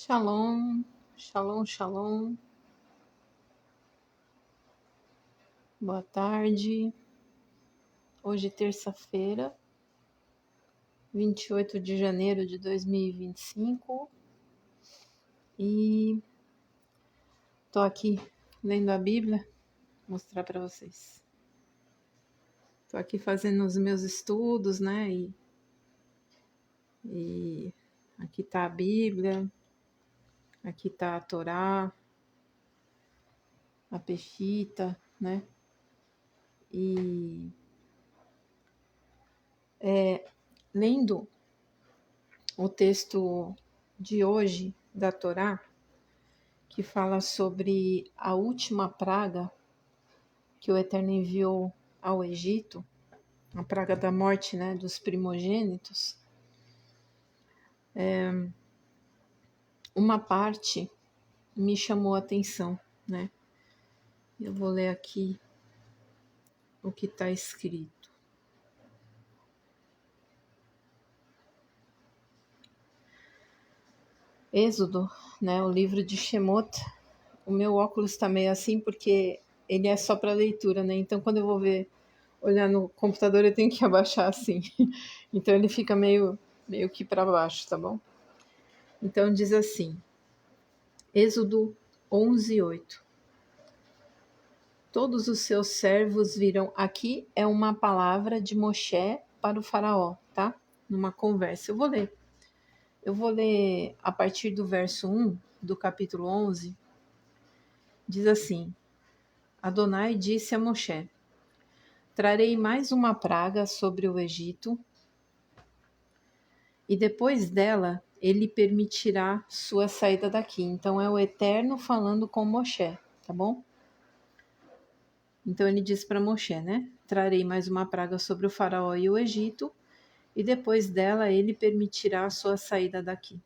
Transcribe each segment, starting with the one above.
Shalom, shalom, shalom. Boa tarde. Hoje, terça-feira, 28 de janeiro de 2025. E tô aqui lendo a Bíblia, vou mostrar para vocês. Tô aqui fazendo os meus estudos, né? E aqui tá a Bíblia, aqui tá a Torá, a Peshita, né? E lendo o texto de hoje da Torá, que fala sobre a última praga que o Eterno enviou ao Egito, a praga da morte, né, dos primogênitos. Uma parte me chamou a atenção, né? Eu vou ler aqui o que está escrito. Êxodo, né, o livro de Shemot. O meu óculos está meio assim porque ele é só para leitura, né? Então, quando eu vou olhar no computador, eu tenho que abaixar assim. Então, ele fica meio que para baixo, tá bom? Então, diz assim, Êxodo 11:8. Todos os seus servos viram. Aqui é uma palavra de Moshe para o faraó, tá? Numa conversa. Eu vou ler a partir do verso 1 do capítulo 11. Diz assim, Adonai disse a Moshe, trarei mais uma praga sobre o Egito, e depois dela ele permitirá sua saída daqui. Então é o Eterno falando com Moshe, tá bom? Então ele diz para Moshe, né? Trarei mais uma praga sobre o faraó e o Egito, e depois dela ele permitirá a sua saída daqui.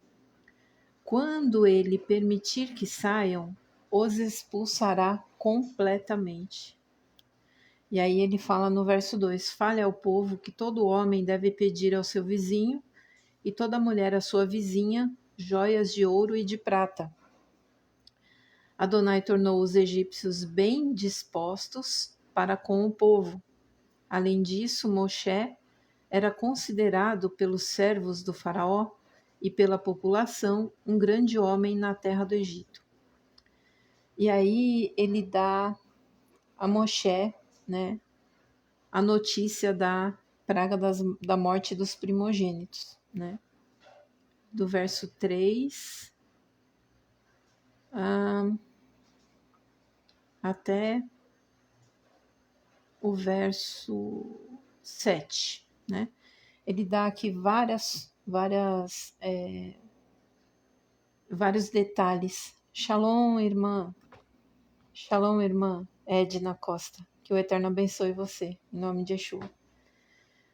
Quando ele permitir que saiam, os expulsará completamente. E aí ele fala no verso 2, fale ao povo que todo homem deve pedir ao seu vizinho e toda mulher à sua vizinha joias de ouro e de prata. Adonai tornou os egípcios bem dispostos para com o povo. Além disso, Moshe era considerado pelos servos do faraó e pela população um grande homem na terra do Egito. E aí ele dá a Moshe, né, a notícia da praga da morte dos primogênitos, né? Do verso 3 até o verso 7, né? Ele dá aqui vários detalhes. Shalom, irmã. Shalom, irmã Edna Costa. Que o Eterno abençoe você, em nome de Yeshua.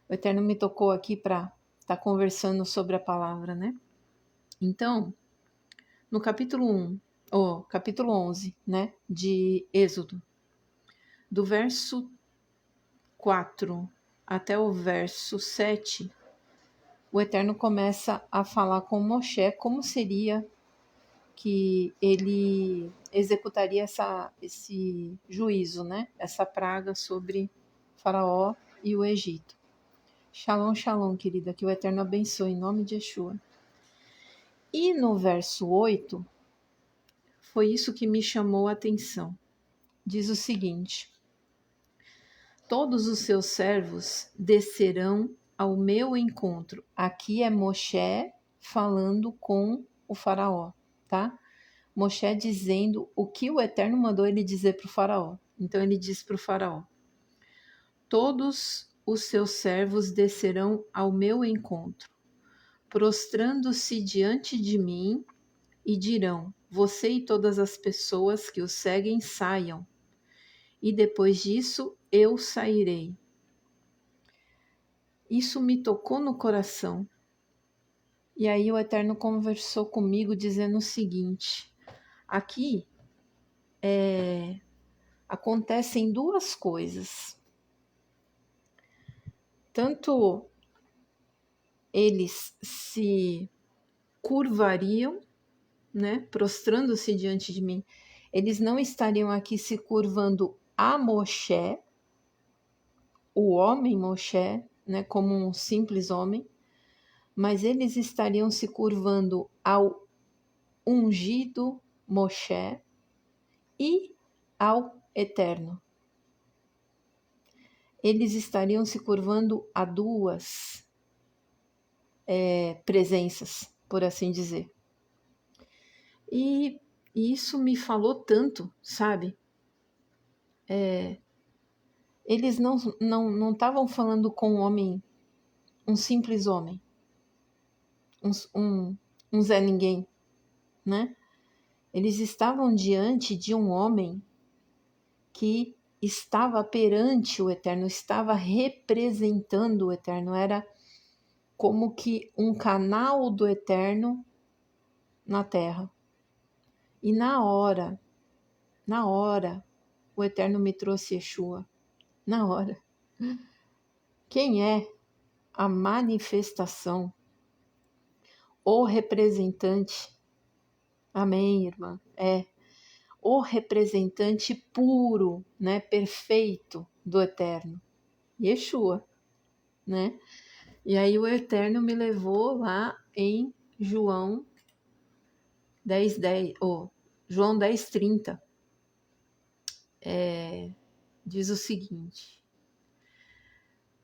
O Eterno me tocou aqui para estar conversando sobre a palavra, né? Então, no capítulo 11, né, de Êxodo, do verso 4 até o verso 7, o Eterno começa a falar com Moshe como seria que ele executaria esse juízo, né? Essa praga sobre Faraó e o Egito. Shalom, shalom, querida, que o Eterno abençoe em nome de Yeshua. E no verso 8, foi isso que me chamou a atenção. Diz o seguinte, todos os seus servos descerão ao meu encontro. Aqui é Moshe falando com o faraó, tá? Moshe dizendo o que o Eterno mandou ele dizer para o faraó. Então ele diz para o faraó, todos os seus servos descerão ao meu encontro, prostrando-se diante de mim e dirão, você e todas as pessoas que o seguem saiam, e depois disso eu sairei. Isso me tocou no coração. E aí o Eterno conversou comigo dizendo o seguinte, aqui acontecem duas coisas. Tanto eles se curvariam né, prostrando-se diante de mim, eles não estariam aqui se curvando a Moshe, o homem Moshe, né, como um simples homem, mas eles estariam se curvando ao ungido Moshe e ao Eterno. Eles estariam se curvando a duas presenças, por assim dizer. E isso me falou tanto, sabe? Eles não estavam falando com um homem, um simples homem, um Zé Ninguém, né? Eles estavam diante de um homem que estava perante o Eterno, estava representando o Eterno, era como que um canal do Eterno na Terra. E na hora, o Eterno me trouxe Yeshua. Na hora. Quem é a manifestação, o representante? Amém, irmã? É o representante puro, né, perfeito do Eterno. Yeshua, né? E aí o Eterno me levou lá em João 10:10, João 10:30. Diz o seguinte: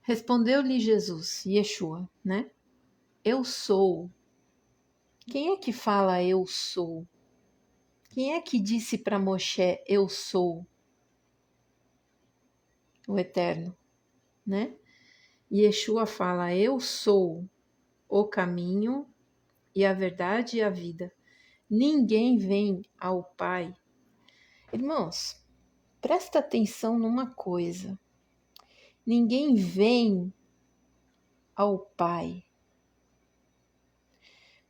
respondeu-lhe Jesus, Yeshua, né? Eu sou. Quem é que fala eu sou? Quem é que disse para Moshe eu sou? O Eterno, né? Yeshua fala eu sou o caminho e a verdade e a vida. Ninguém vem ao Pai. Irmãos, presta atenção numa coisa. Ninguém vem ao Pai.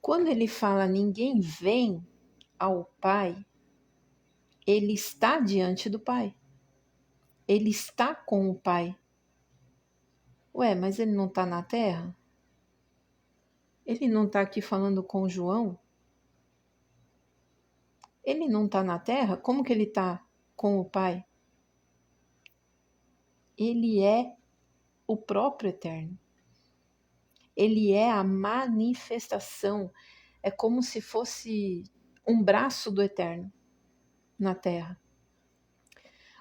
Quando ele fala ninguém vem ao Pai, ele está diante do Pai. Ele está com o Pai. Ué, mas ele não está na terra? Ele não está aqui falando com João? Ele não está na terra? Como que ele está com o Pai? Ele é o próprio Eterno. Ele é a manifestação. É como se fosse um braço do Eterno na terra.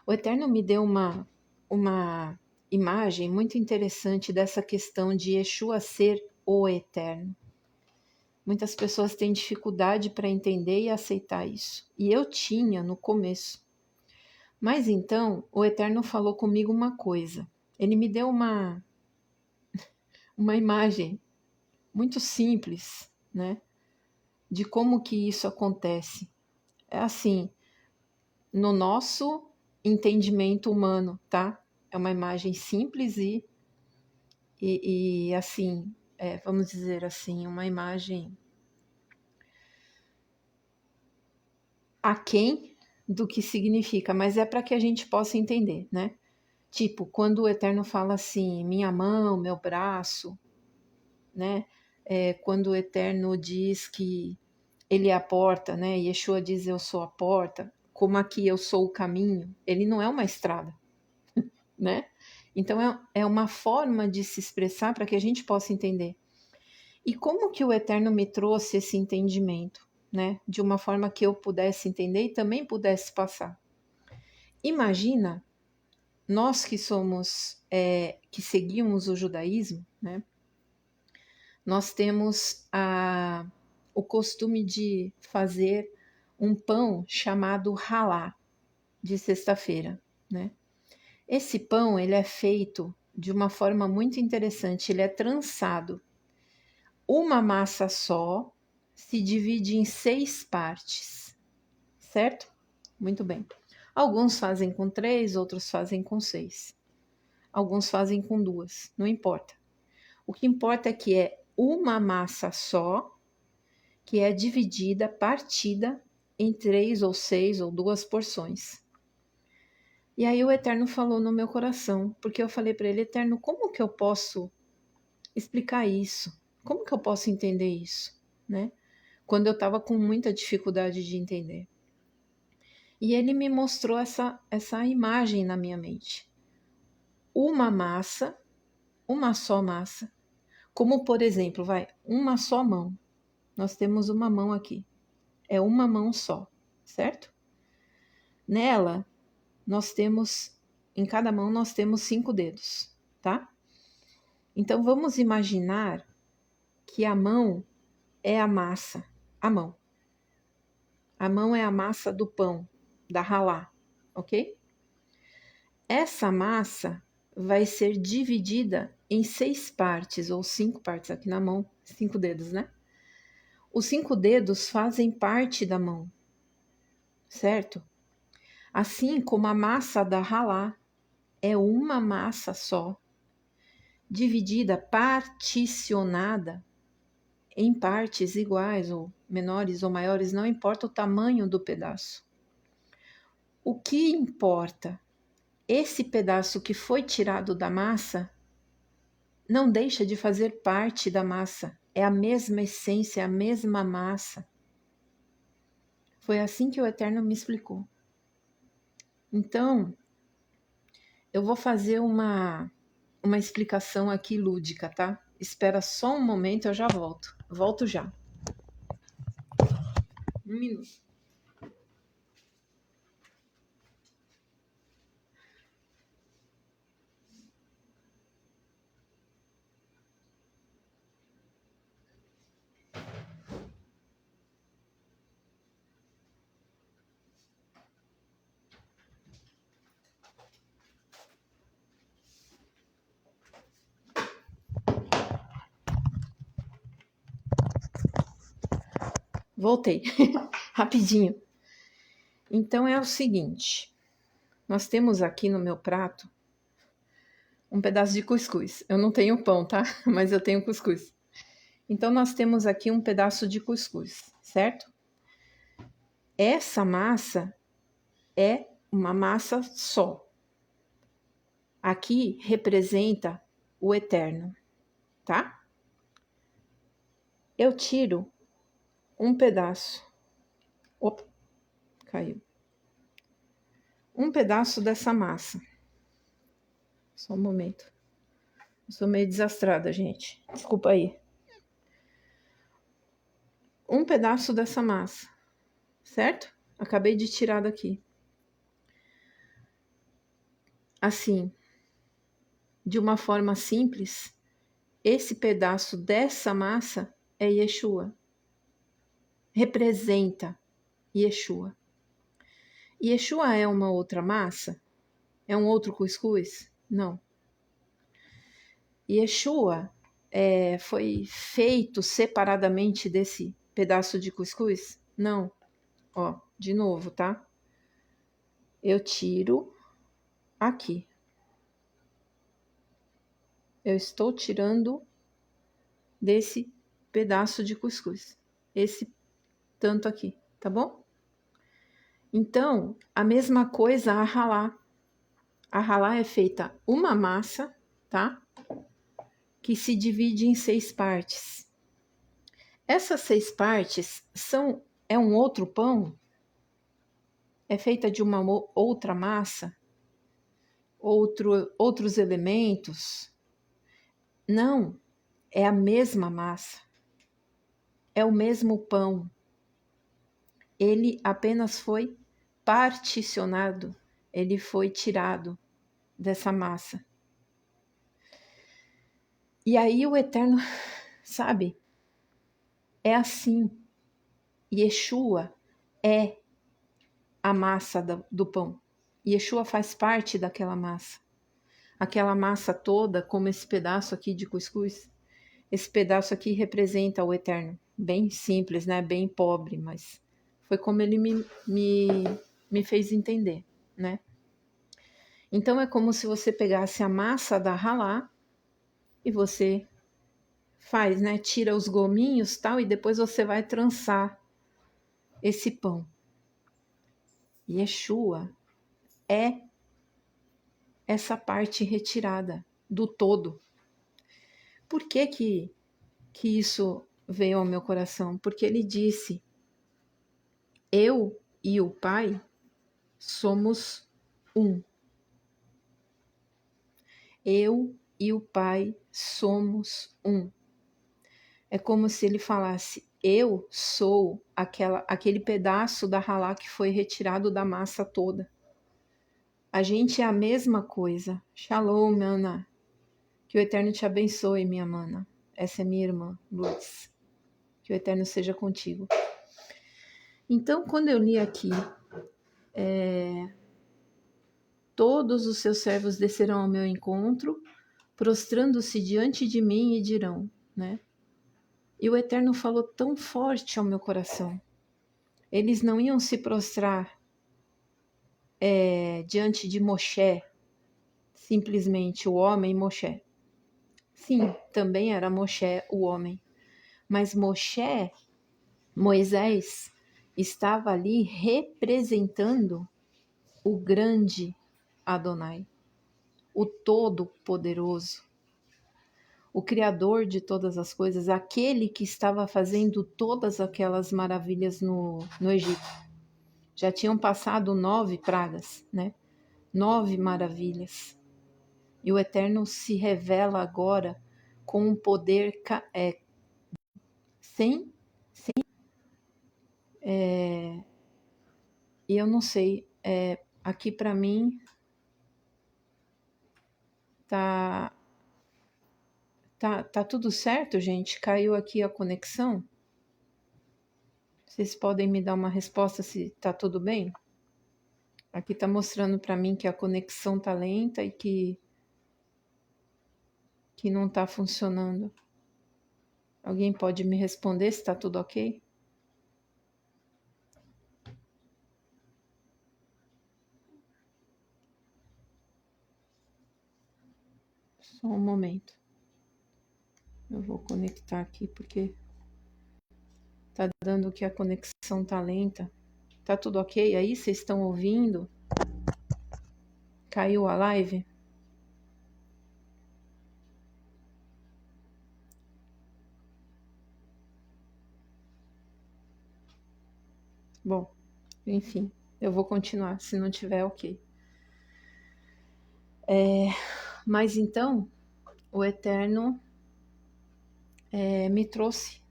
O Eterno me deu uma imagem muito interessante dessa questão de Yeshua ser o Eterno. Muitas pessoas têm dificuldade para entender e aceitar isso. E eu tinha no começo. Mas então, o Eterno falou comigo uma coisa. Ele me deu uma imagem muito simples, né? De como que isso acontece. É assim, no nosso entendimento humano, tá? É uma imagem simples e assim, vamos dizer assim, uma imagem aquém do que significa, mas é para que a gente possa entender, né? Tipo, quando o Eterno fala assim, minha mão, meu braço, né? Quando o Eterno diz que ele é a porta, né? Yeshua diz eu sou a porta, como aqui eu sou o caminho, ele não é uma estrada, né? Então é uma forma de se expressar para que a gente possa entender. E como que o Eterno me trouxe esse entendimento, né? De uma forma que eu pudesse entender e também pudesse passar. Imagina nós que somos, que seguimos o judaísmo, né? Nós temos o costume de fazer um pão chamado halá, de sexta-feira, né? Esse pão, ele é feito de uma forma muito interessante, ele é trançado. Uma massa só se divide em 6 partes, certo? Muito bem. Alguns fazem com 3, outros fazem com 6. Alguns fazem com 2, não importa. O que importa é que é uma massa só, que é dividida, partida em 3 ou 6 ou 2 porções. E aí o Eterno falou no meu coração, porque eu falei para ele, Eterno, como que eu posso explicar isso? Como que eu posso entender isso, né? quando eu estava com muita dificuldade de entender. E ele me mostrou essa imagem na minha mente. Uma massa, uma só massa, como por exemplo, uma só mão. Nós temos uma mão aqui, é uma mão só, certo? Nela, em cada mão nós temos 5 dedos, tá? Então vamos imaginar que a mão é a massa, a mão. A mão é a massa do pão, da ralá, ok? Essa massa vai ser dividida em 6 partes, ou 5 partes aqui na mão, 5 dedos, né? Os 5 dedos fazem parte da mão, certo? Assim como a massa da ralá é uma massa só, dividida, particionada em partes iguais, ou menores ou maiores, não importa o tamanho do pedaço. O que importa? Esse pedaço que foi tirado da massa não deixa de fazer parte da massa. É a mesma essência, é a mesma massa. Foi assim que o Eterno me explicou. Então, eu vou fazer uma explicação aqui lúdica, tá? Espera só um momento, eu já volto. Volto já. 1 minuto. Voltei. Rapidinho. Então é o seguinte. Nós temos aqui no meu prato um pedaço de cuscuz. Eu não tenho pão, tá? Mas eu tenho cuscuz. Então nós temos aqui um pedaço de cuscuz, certo? Essa massa é uma massa só. Aqui representa o Eterno, tá? Eu tiro um pedaço. Opa, caiu. Um pedaço dessa massa. Só um momento. Eu sou meio desastrada, gente. Desculpa aí. Um pedaço dessa massa, certo? Acabei de tirar daqui. Assim, de uma forma simples, esse pedaço dessa massa é Yeshua. Representa Yeshua. Yeshua é uma outra massa? É um outro cuscuz? Não. Yeshua foi feito separadamente desse pedaço de cuscuz? Não. Ó, de novo, tá? Eu tiro aqui. Eu estou tirando desse pedaço de cuscuz. Esse tanto aqui, tá bom? Então, a mesma coisa a ralá. A ralá é feita uma massa, tá? Que se divide em 6 partes. Essas 6 partes é um outro pão? É feita de uma outra massa? Outros elementos? Não, é a mesma massa. É o mesmo pão. Ele apenas foi particionado, ele foi tirado dessa massa. E aí o Eterno, sabe, é assim. Yeshua é a massa do pão. Yeshua faz parte daquela massa. Aquela massa toda, como esse pedaço aqui de cuscuz, esse pedaço aqui representa o Eterno. Bem simples, né? Bem pobre, mas foi como ele me fez entender, né? Então é como se você pegasse a massa da ralá e você faz, né? Tira os gominhos, tal, e depois você vai trançar esse pão. Yeshua é essa parte retirada do todo. Por que isso veio ao meu coração, porque ele disse: eu e o Pai somos um. Eu e o Pai somos um. É como se ele falasse: eu sou aquele pedaço da ralá que foi retirado da massa toda. A gente é a mesma coisa. Shalom, mana. Que o Eterno te abençoe, minha mana. Essa é minha irmã, Lourdes. Que o Eterno seja contigo. Então, quando eu li aqui, todos os seus servos descerão ao meu encontro, prostrando-se diante de mim e dirão, né? E o Eterno falou tão forte ao meu coração. Eles não iam se prostrar diante de Moshe, simplesmente o homem Moshe. Sim, também era Moshe o homem. Mas Moisés, estava ali representando o grande Adonai, o Todo-Poderoso, o Criador de todas as coisas, aquele que estava fazendo todas aquelas maravilhas no Egito. Já tinham passado 9 pragas, né? 9 maravilhas. E o Eterno se revela agora com um poder sem e eu não sei, aqui para mim tá tudo certo, gente? Caiu aqui a conexão? Vocês podem me dar uma resposta se tá tudo bem? Aqui tá mostrando para mim que a conexão tá lenta e que não tá funcionando. Alguém pode me responder se tá tudo ok? Só um momento. Eu vou conectar aqui porque tá dando que a conexão tá lenta. Tá tudo ok aí? Vocês estão ouvindo? Caiu a live? Bom, enfim, eu vou continuar, se não tiver ok. Mas então, o Eterno me trouxe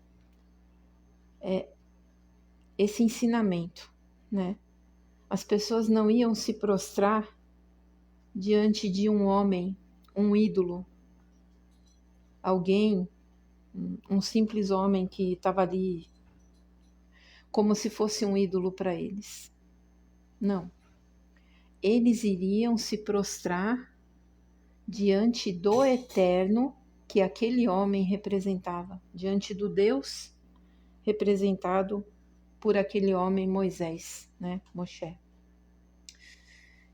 esse ensinamento, né? As pessoas não iam se prostrar diante de um homem, um ídolo, alguém, um simples homem que estava ali como se fosse um ídolo para eles. Não. Eles iriam se prostrar diante do Eterno que aquele homem representava, diante do Deus representado por aquele homem Moisés, né, Moshe.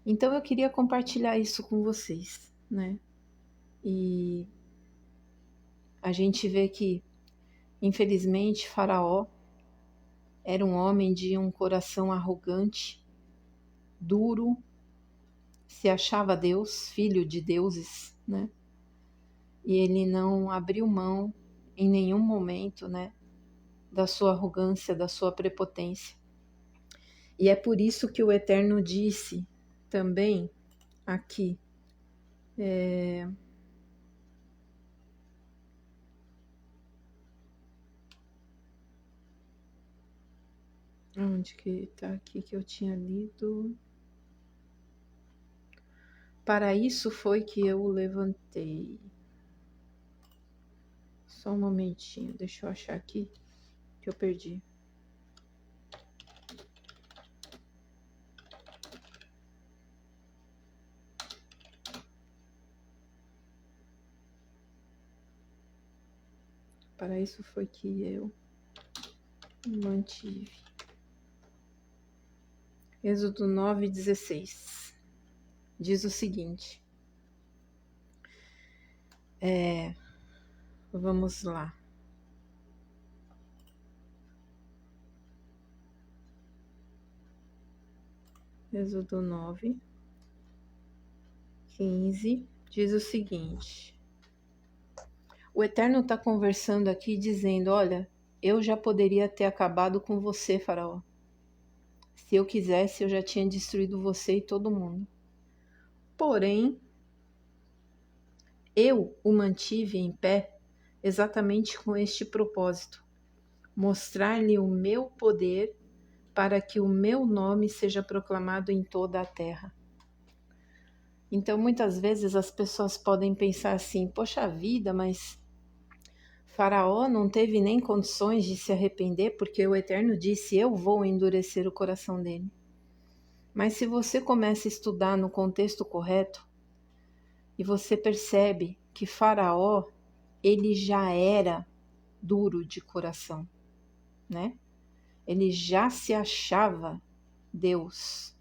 Então eu queria compartilhar isso com vocês, né? E a gente vê que, infelizmente, Faraó era um homem de um coração arrogante, duro, se achava Deus, filho de deuses, né? E ele não abriu mão em nenhum momento, né, da sua arrogância, da sua prepotência. E é por isso que o Eterno disse também aqui, onde que tá aqui que eu tinha lido? Para isso foi que eu o levantei. Só um momentinho, deixa eu achar aqui que eu perdi. Para isso foi que eu mantive. Êxodo 9:16 diz o seguinte. Vamos lá. Êxodo 9:15 diz o seguinte. O Eterno está conversando aqui dizendo, olha, eu já poderia ter acabado com você, Faraó. Se eu quisesse, eu já tinha destruído você e todo mundo. Porém, eu o mantive em pé exatamente com este propósito: mostrar-lhe o meu poder para que o meu nome seja proclamado em toda a terra. Então, muitas vezes as pessoas podem pensar assim: poxa vida, mas Faraó não teve nem condições de se arrepender porque o Eterno disse: eu vou endurecer o coração dele. Mas se você começa a estudar no contexto correto e você percebe que Faraó, ele já era duro de coração, né? Ele já se achava Deus.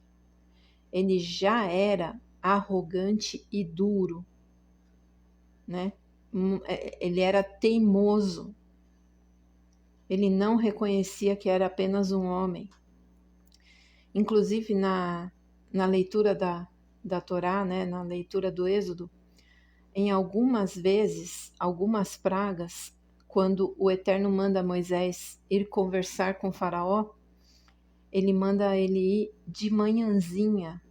Ele já era arrogante e duro, né? Ele era teimoso. Ele não reconhecia que era apenas um homem. Inclusive na leitura da Torá, né, na leitura do Êxodo, em algumas vezes, algumas pragas, quando o Eterno manda Moisés ir conversar com Faraó, ele manda ele ir de manhãzinha,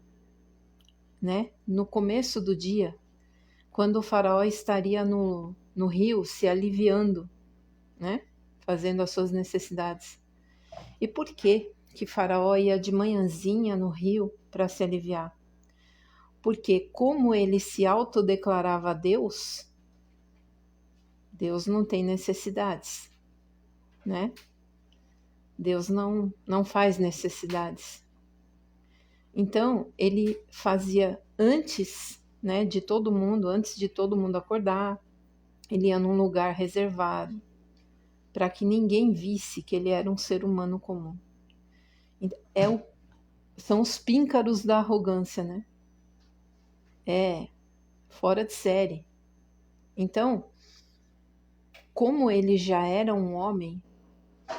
né, no começo do dia, quando o Faraó estaria no rio se aliviando, né, fazendo as suas necessidades. E por que Faraó ia de manhãzinha no rio para se aliviar? Porque como ele se autodeclarava Deus, Deus não tem necessidades, né? Deus não faz necessidades. Então, ele fazia antes, né, de todo mundo, antes de todo mundo acordar, ele ia num lugar reservado, para que ninguém visse que ele era um ser humano comum. São os píncaros da arrogância, né? Fora de série. Então, como ele já era um homem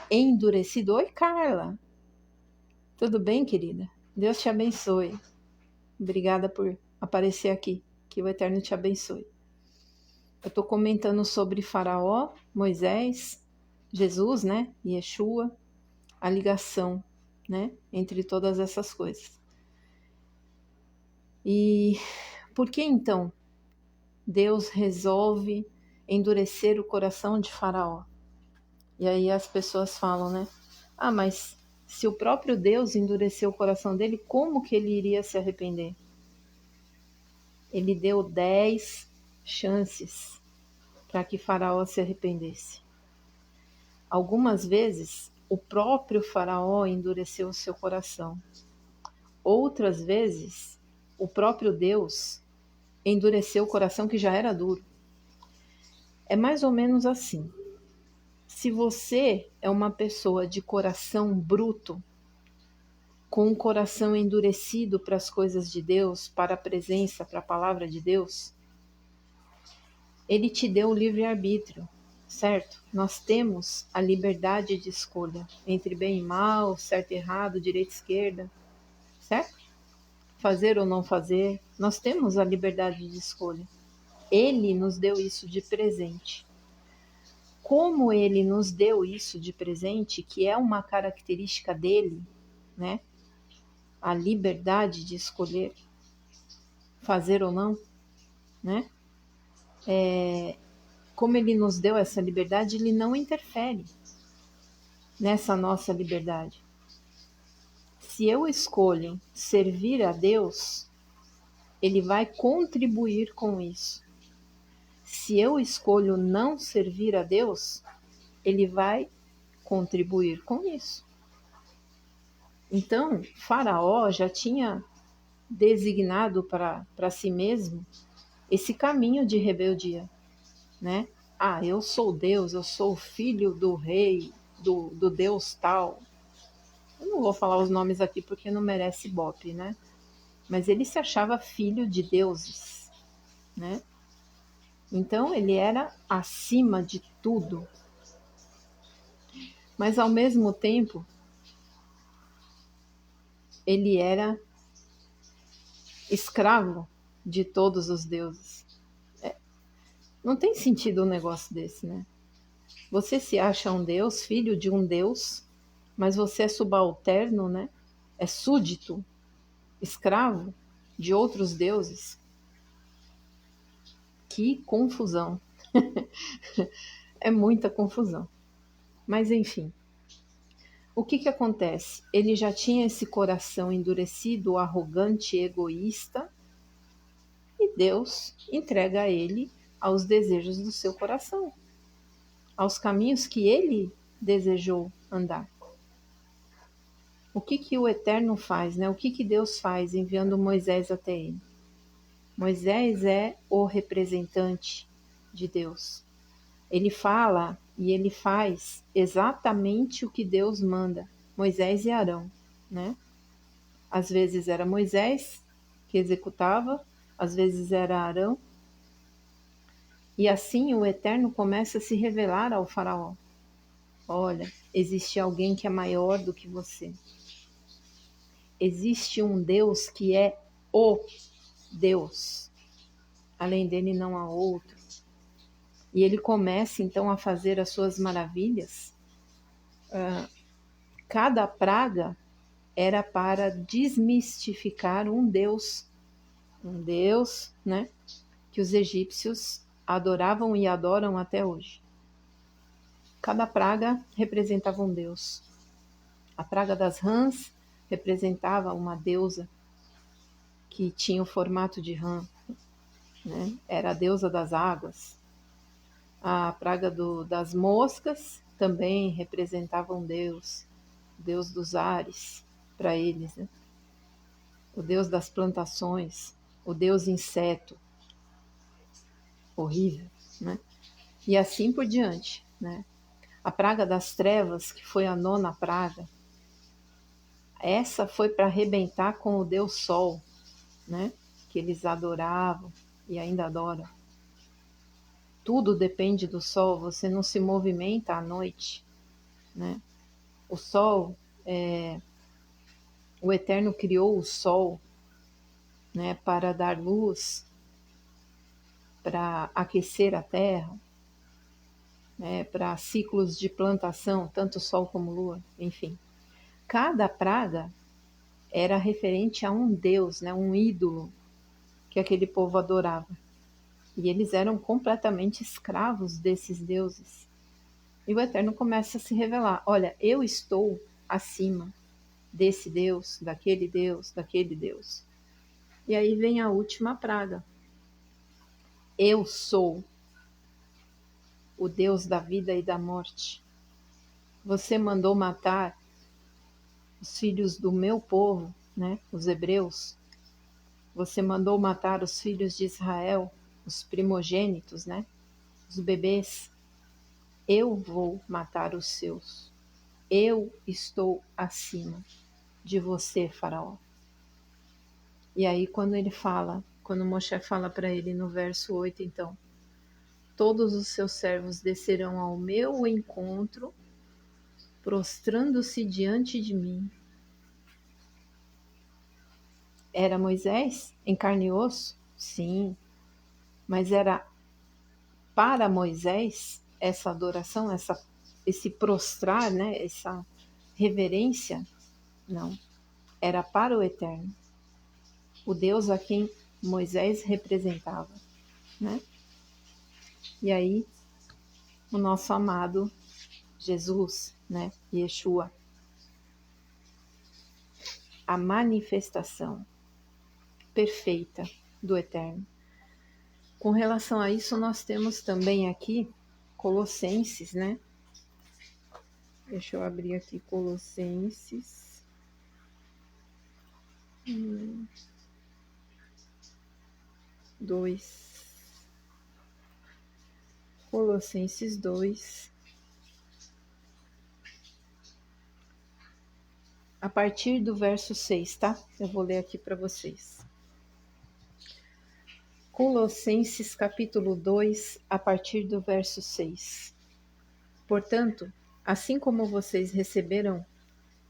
endurecido... Oi, Carla! Tudo bem, querida? Deus te abençoe. Obrigada por aparecer aqui. Que o Eterno te abençoe. Eu estou comentando sobre Faraó, Moisés, Jesus, né? Yeshua, a ligação, né? Entre todas essas coisas. E por que então Deus resolve endurecer o coração de Faraó? E aí as pessoas falam, né? Ah, mas se o próprio Deus endureceu o coração dele, como que ele iria se arrepender? Ele deu 10 chances para que Faraó se arrependesse. Algumas vezes, o próprio Faraó endureceu o seu coração. Outras vezes, o próprio Deus endureceu o coração que já era duro. É mais ou menos assim. Se você é uma pessoa de coração bruto, com um coração endurecido para as coisas de Deus, para a presença, para a palavra de Deus, Ele te deu o livre-arbítrio, certo? Nós temos a liberdade de escolha entre bem e mal, certo e errado, direita e esquerda, certo? Fazer ou não fazer, nós temos a liberdade de escolha. Ele nos deu isso de presente. Como ele nos deu isso de presente, que é uma característica dele, né? A liberdade de escolher fazer ou não, né? Como ele nos deu essa liberdade, ele não interfere nessa nossa liberdade. Se eu escolho servir a Deus, ele vai contribuir com isso. Se eu escolho não servir a Deus, ele vai contribuir com isso. Então, Faraó já tinha designado para si mesmo esse caminho de rebeldia, né? Ah, eu sou Deus, eu sou filho do rei, do Deus tal. Eu não vou falar os nomes aqui porque não merece ibope, né? Mas ele se achava filho de deuses, né? Então ele era acima de tudo. Mas ao mesmo tempo, ele era escravo de todos os deuses. Não tem sentido um negócio desse, né? Você se acha um Deus, filho de um Deus, mas você é subalterno, né? É súdito, escravo de outros deuses. Que confusão. É muita confusão. Mas enfim. O que acontece? Ele já tinha esse coração endurecido, arrogante, egoísta, e Deus entrega a ele aos desejos do seu coração, aos caminhos que ele desejou andar. O que o Eterno faz, né? O que Deus faz enviando Moisés até ele? Moisés é o representante de Deus. Ele fala e ele faz exatamente o que Deus manda. Moisés e Arão, né? Às vezes era Moisés que executava, às vezes era Arão. E assim o Eterno começa a se revelar ao faraó. Olha, existe alguém que é maior do que você. Existe um Deus que é o Deus. Além dele não há outro. E ele começa então a fazer as suas maravilhas. Cada praga era para desmistificar um Deus, né, que os egípcios adoravam e adoram até hoje. Cada praga representava um Deus. A praga das rãs representava uma deusa que tinha o formato de rã, né? Era a deusa das águas. A praga das moscas também representava um Deus, o Deus dos ares para eles, né? O Deus das plantações, o Deus inseto, horrível, né? E assim por diante, né? A praga das trevas, que foi a 9ª praga, essa foi para arrebentar com o Deus Sol, né? Que eles adoravam e ainda adoram. Tudo depende do Sol, você não se movimenta à noite, né? O Sol, o Eterno criou o Sol, né? Para dar luz, para aquecer a terra, né? Para ciclos de plantação, tanto Sol como Lua, enfim. Cada praga era referente a um deus, né? Um ídolo que aquele povo adorava. E eles eram completamente escravos desses deuses. E o Eterno começa a se revelar. Olha, eu estou acima desse Deus, daquele Deus, daquele Deus. E aí vem a última praga. Eu sou o Deus da vida e da morte. Você mandou matar os filhos do meu povo, né? Os hebreus. Você mandou matar os filhos de Israel, os primogênitos, né? Os bebês. Eu vou matar os seus. Eu estou acima de você, faraó. E aí quando Moshe fala para ele no verso 8, então, todos os seus servos descerão ao meu encontro, prostrando-se diante de mim. Era Moisés em carne e osso? Sim, mas era para Moisés essa adoração, esse prostrar, né? Essa reverência? Não, era para o Eterno, o Deus a quem Moisés representava, né? E aí, o nosso amado Jesus, né? Yeshua, a manifestação perfeita do Eterno. Com relação a isso, nós temos também aqui Colossenses, né? Deixa eu abrir aqui Colossenses. 2. Colossenses 2. A partir do verso 6, tá? Eu vou ler aqui para vocês. Colossenses capítulo 2, a partir do verso 6. Portanto, assim como vocês receberam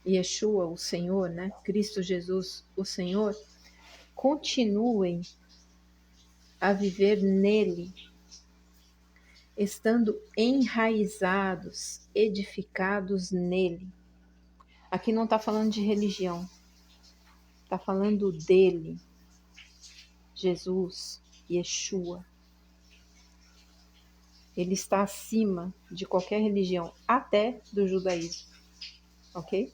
Yeshua, o Senhor, né? Cristo Jesus, o Senhor, continuem a viver nele. estando enraizados, edificados nele. Aqui não está falando de religião, está falando dele, Jesus, Yeshua. Ele está acima de qualquer religião, até do judaísmo, ok?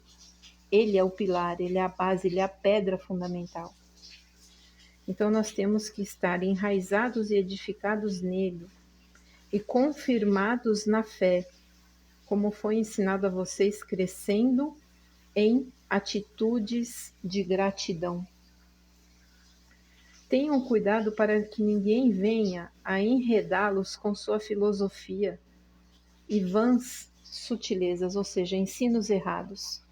Ele é o pilar, ele é a base, ele é a pedra fundamental. Então nós temos que estar enraizados e edificados nele e confirmados na fé, como foi ensinado a vocês, crescendo em atitudes de gratidão. Tenham cuidado para que ninguém venha a enredá-los com sua filosofia e vãs sutilezas, ou seja, ensinos errados,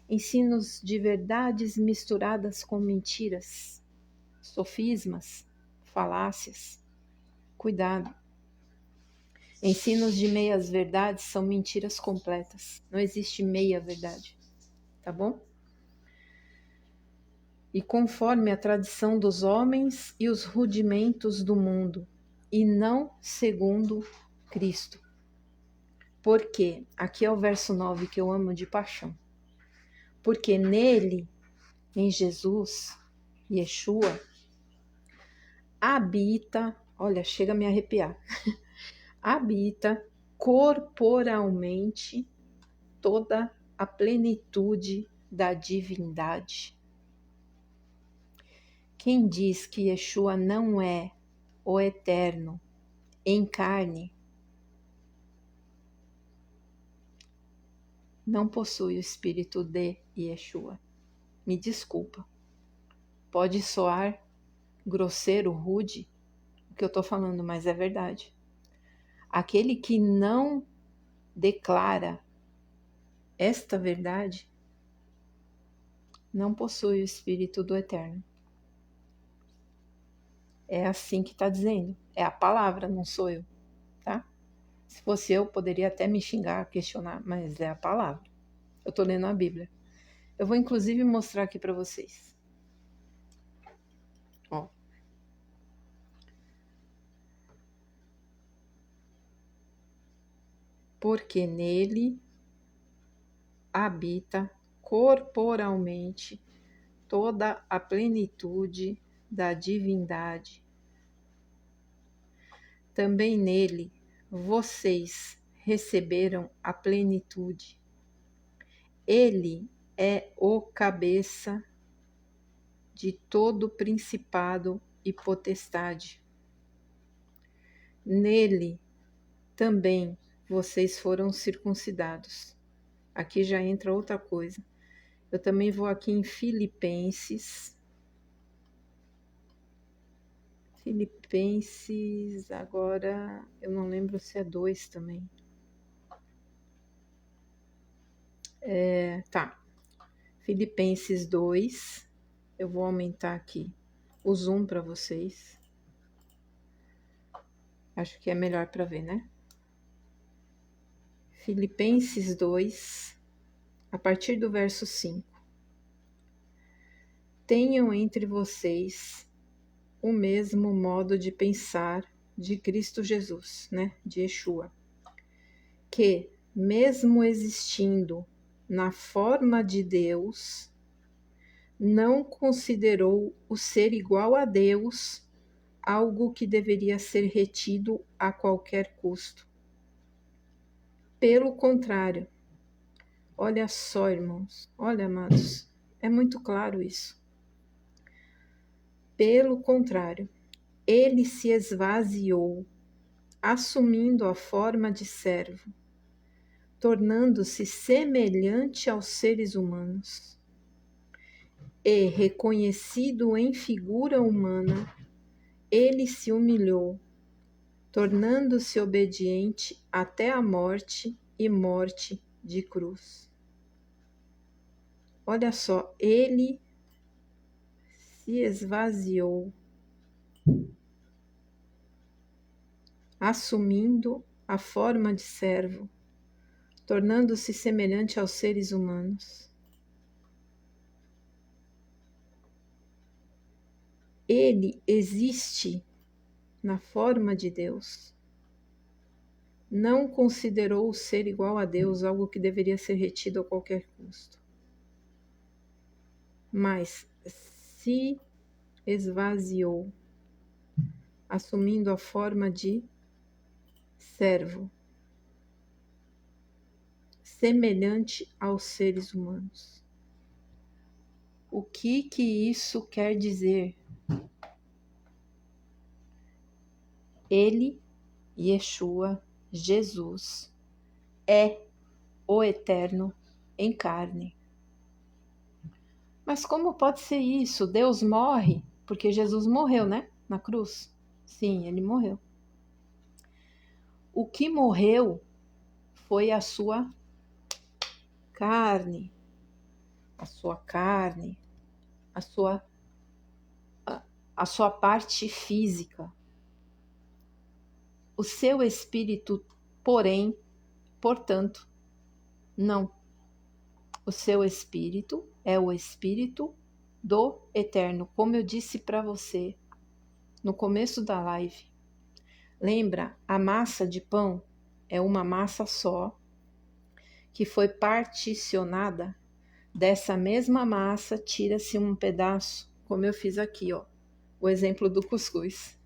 ensinos de verdades misturadas com mentiras, sofismas, falácias. Cuidado. Ensinos de meias verdades são mentiras completas. Não existe meia verdade, tá bom? E conforme a tradição dos homens e os rudimentos do mundo, e não segundo Cristo. Porque, aqui é o verso 9 que eu amo de paixão. Porque nele, em Jesus, Yeshua, habita, olha, chega a me arrepiar, habita corporalmente toda a plenitude da divindade. Quem diz que Yeshua não é o eterno em carne, não possui o espírito de Yeshua. Me desculpa. Pode soar grosseiro, rude, o que eu estou falando, mas é verdade. Aquele que não declara esta verdade não possui o espírito do eterno. É assim que está dizendo. É a palavra, não sou eu, tá? Se fosse eu, poderia até me xingar, questionar, mas é a palavra. Eu estou lendo a Bíblia. Eu vou inclusive mostrar aqui para vocês. Ó. Porque nele habita corporalmente toda a plenitude da divindade. Também nele vocês receberam a plenitude. Ele é o cabeça de todo principado e potestade. Nele também vocês foram circuncidados. Aqui já entra outra coisa. Eu também vou aqui em Filipenses. Filipenses, agora eu não lembro se é 2 também. Tá. Filipenses 2. Eu vou aumentar aqui o zoom para vocês. Acho que é melhor para ver, né? Filipenses 2, a partir do verso 5. Tenham entre vocês o mesmo modo de pensar de Cristo Jesus, né? De Yeshua. Que, mesmo existindo na forma de Deus, não considerou o ser igual a Deus algo que deveria ser retido a qualquer custo. Pelo contrário, olha só, irmãos, olha, amados, é muito claro isso. Pelo contrário, ele se esvaziou, assumindo a forma de servo, tornando-se semelhante aos seres humanos. E, reconhecido em figura humana, ele se humilhou, tornando-se obediente até a morte e morte de cruz. Olha só, ele se esvaziou, assumindo a forma de servo, tornando-se semelhante aos seres humanos. Ele existe na forma de Deus. não considerou o ser igual a Deus algo que deveria ser retido a qualquer custo, mas se esvaziou, assumindo a forma de servo, semelhante aos seres humanos. O que isso quer dizer? Ele, Yeshua, Jesus, é o Eterno em carne. Mas como pode ser isso? Deus morre? Porque Jesus morreu, né? Na cruz. Sim, ele morreu. O que morreu foi a sua carne. A sua carne. A sua parte física. O seu espírito, porém, portanto, não. O seu espírito é o espírito do Eterno, como eu disse para você no começo da live. Lembra, a massa de pão é uma massa só, que foi particionada. Dessa mesma massa, tira-se um pedaço, como eu fiz aqui, ó, o exemplo do cuscuz.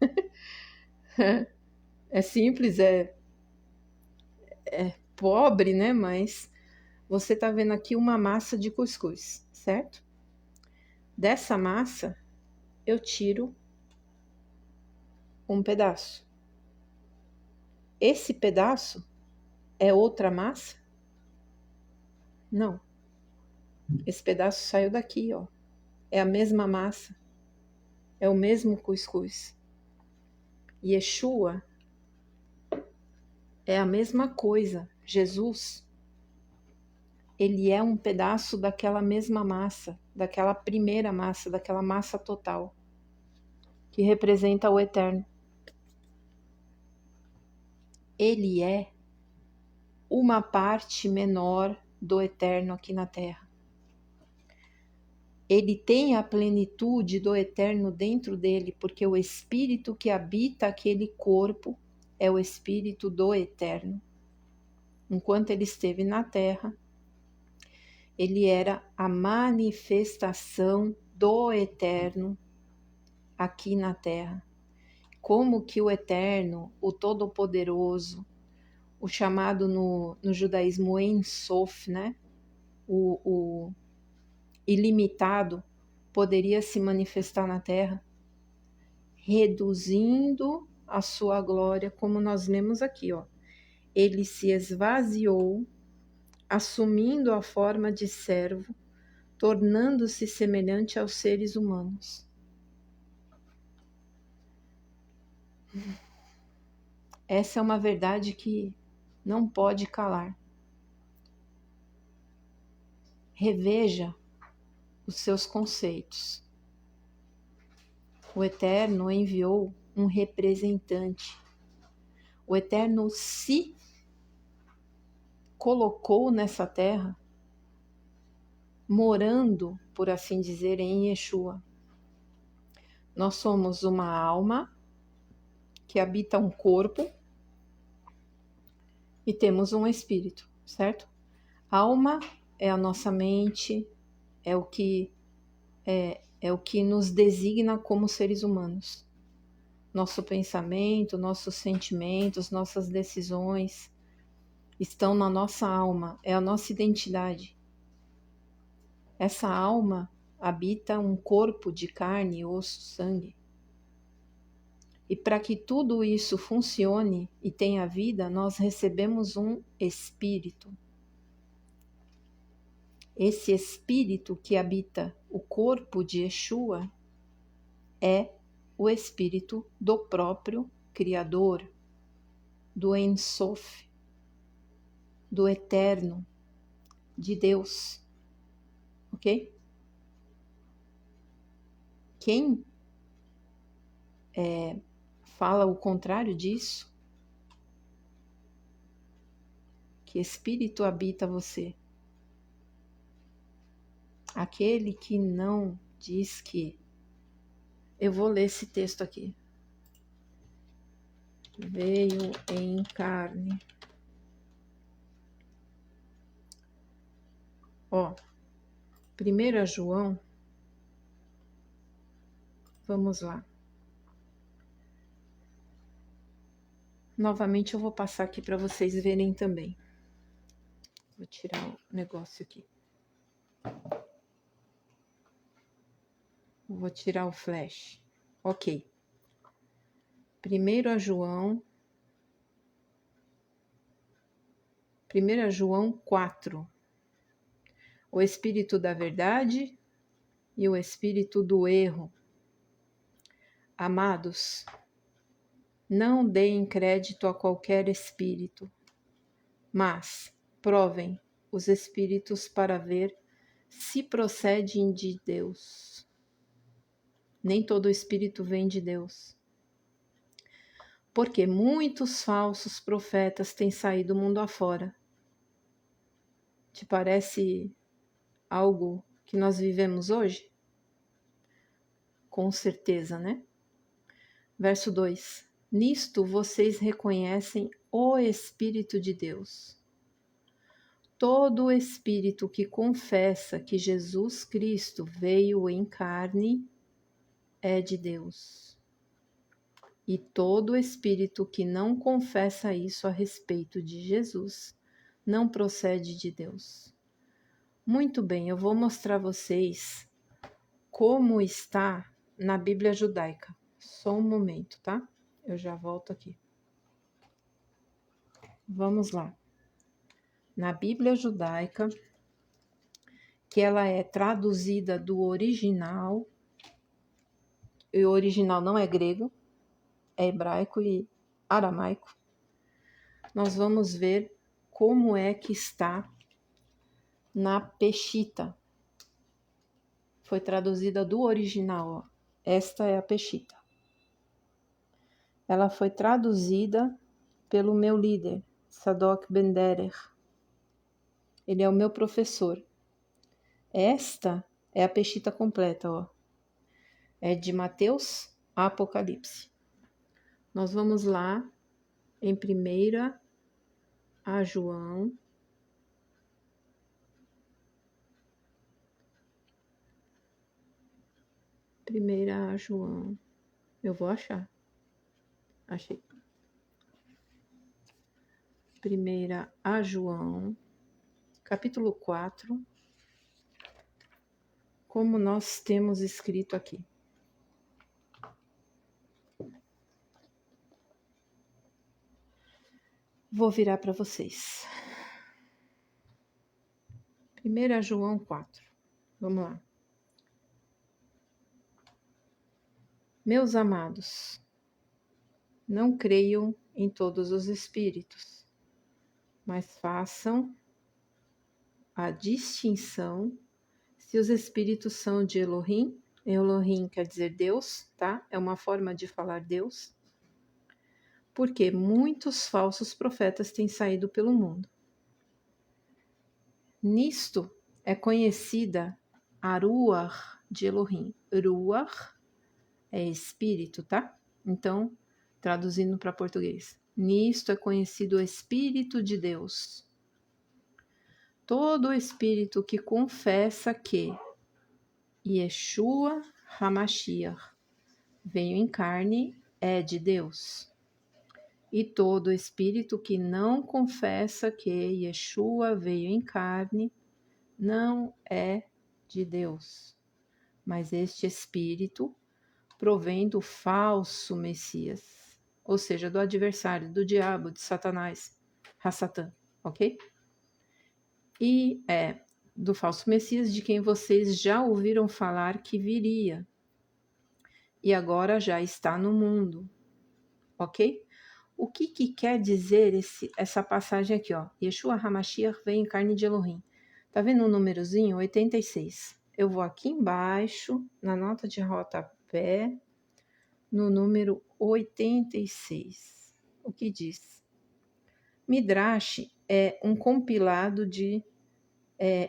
É simples, é pobre, né? Mas você tá vendo aqui uma massa de cuscuz, certo? Dessa massa, eu tiro um pedaço. Esse pedaço é outra massa? Não. Esse pedaço saiu daqui, ó. É a mesma massa. É o mesmo cuscuz. Yeshua é a mesma coisa. Jesus, ele é um pedaço daquela mesma massa, daquela primeira massa, daquela massa total, que representa o Eterno. Ele é uma parte menor do Eterno aqui na Terra. Ele tem a plenitude do Eterno dentro dele, porque o Espírito que habita aquele corpo é o Espírito do Eterno. Enquanto ele esteve na Terra, ele era a manifestação do Eterno aqui na Terra. Como que o Eterno, o Todo-Poderoso, o chamado no judaísmo Ein Sof, né? O ilimitado, poderia se manifestar na Terra, reduzindo a sua glória, como nós lemos aqui, ó. Ele se esvaziou, assumindo a forma de servo, tornando-se semelhante aos seres humanos. Essa é uma verdade que não pode calar. Reveja os seus conceitos. O Eterno enviou um representante. O Eterno se colocou nessa terra, morando, por assim dizer, em Yeshua. Nós somos uma alma que habita um corpo e temos um espírito, certo? Alma é a nossa mente, é o que nos designa como seres humanos. Nosso pensamento, nossos sentimentos, nossas decisões estão na nossa alma, é a nossa identidade. Essa alma habita um corpo de carne, osso, sangue. E para que tudo isso funcione e tenha vida, nós recebemos um espírito. Esse espírito que habita o corpo de Yeshua é o espírito do próprio Criador, do Ein Sof, do Eterno, de Deus. Ok? Quem fala o contrário disso, que espírito habita você? Aquele que não diz que... Eu vou ler esse texto aqui. Veio em carne. Ó, 1 João, vamos lá. Novamente eu vou passar aqui para vocês verem também. Vou tirar o negócio aqui. Vou tirar o flash. Ok. 1 João 4. O espírito da verdade e o espírito do erro. Amados, não deem crédito a qualquer espírito, mas provem os espíritos para ver se procedem de Deus. Nem todo espírito vem de Deus. Porque muitos falsos profetas têm saído mundo afora. Te parece algo que nós vivemos hoje? Com certeza, né? Verso 2. Nisto vocês reconhecem o Espírito de Deus. Todo espírito que confessa que Jesus Cristo veio em carne é de Deus. E todo espírito que não confessa isso a respeito de Jesus não procede de Deus. Muito bem, eu vou mostrar a vocês como está na Bíblia judaica. Só um momento, tá? Eu já volto aqui. Vamos lá. Na Bíblia judaica, que ela é traduzida do original, e o original não é grego, é hebraico e aramaico, nós vamos ver como é que está na Peshita. Foi traduzida do original, ó. Esta é a Peshita. Ela foi traduzida pelo meu líder, Sadok Ben-Derer. Ele é o meu professor. Esta é a Peshita completa, ó. É de Mateus a Apocalipse. Nós vamos lá em 1 João. 1 João. Eu vou achar. Achei. 1 João, capítulo 4, como nós temos escrito aqui. Vou virar para vocês. 1 João 4. Vamos lá. Meus amados, não creiam em todos os espíritos, mas façam a distinção se os espíritos são de Elohim. Elohim quer dizer Deus, tá? É uma forma de falar Deus. Porque muitos falsos profetas têm saído pelo mundo. Nisto é conhecida a Ruach de Elohim. Ruach é espírito, tá? Então, traduzindo para português. Nisto é conhecido o Espírito de Deus. Todo espírito que confessa que Yeshua HaMashiach veio em carne é de Deus. E todo espírito que não confessa que Yeshua veio em carne não é de Deus. Mas este espírito provém do falso Messias, ou seja, do adversário, do diabo, de Satanás, Hassatã, ok? E é do falso Messias, de quem vocês já ouviram falar que viria, e agora já está no mundo, ok? O que quer dizer essa passagem aqui, ó? Yeshua HaMashiach veio em carne de Elohim. Tá vendo o númerozinho? 86. Eu vou aqui embaixo, na nota de rodapé, no número 86. O que diz? Midrash é um compilado de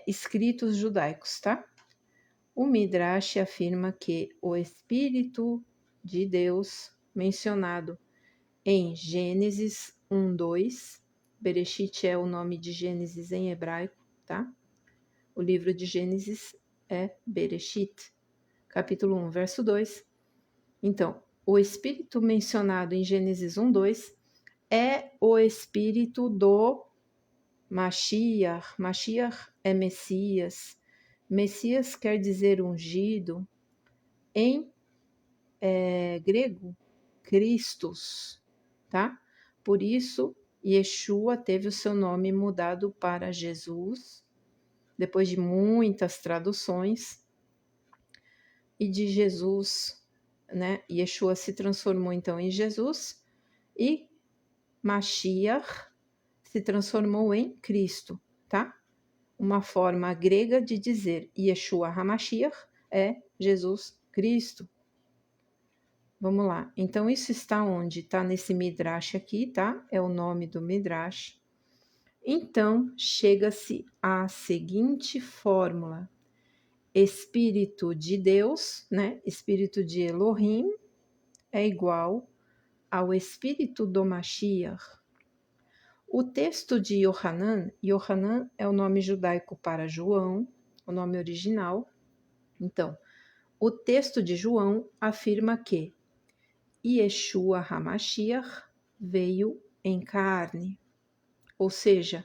escritos judaicos, tá? O Midrash afirma que o Espírito de Deus, mencionado em Gênesis 1:2, Bereshit é o nome de Gênesis em hebraico, tá? O livro de Gênesis é Bereshit, capítulo 1, verso 2. Então, o espírito mencionado em Gênesis 1, 2 é o espírito do Mashiach. Mashiach é Messias. Messias quer dizer ungido. Em grego, Christos, tá? Por isso, Yeshua teve o seu nome mudado para Jesus, depois de muitas traduções, e de Jesus, né? Yeshua se transformou então em Jesus, e Mashiach se transformou em Cristo, tá? Uma forma grega de dizer Yeshua HaMashiach é Jesus Cristo. Vamos lá. Então, isso está onde? Está nesse Midrash aqui, tá? É o nome do Midrash. Então, chega-se à seguinte fórmula. Espírito de Deus, né? Espírito de Elohim é igual ao espírito do Mashiach. O texto de Yohanan é o nome judaico para João, o nome original. Então, o texto de João afirma que Yeshua HaMashiach veio em carne, ou seja,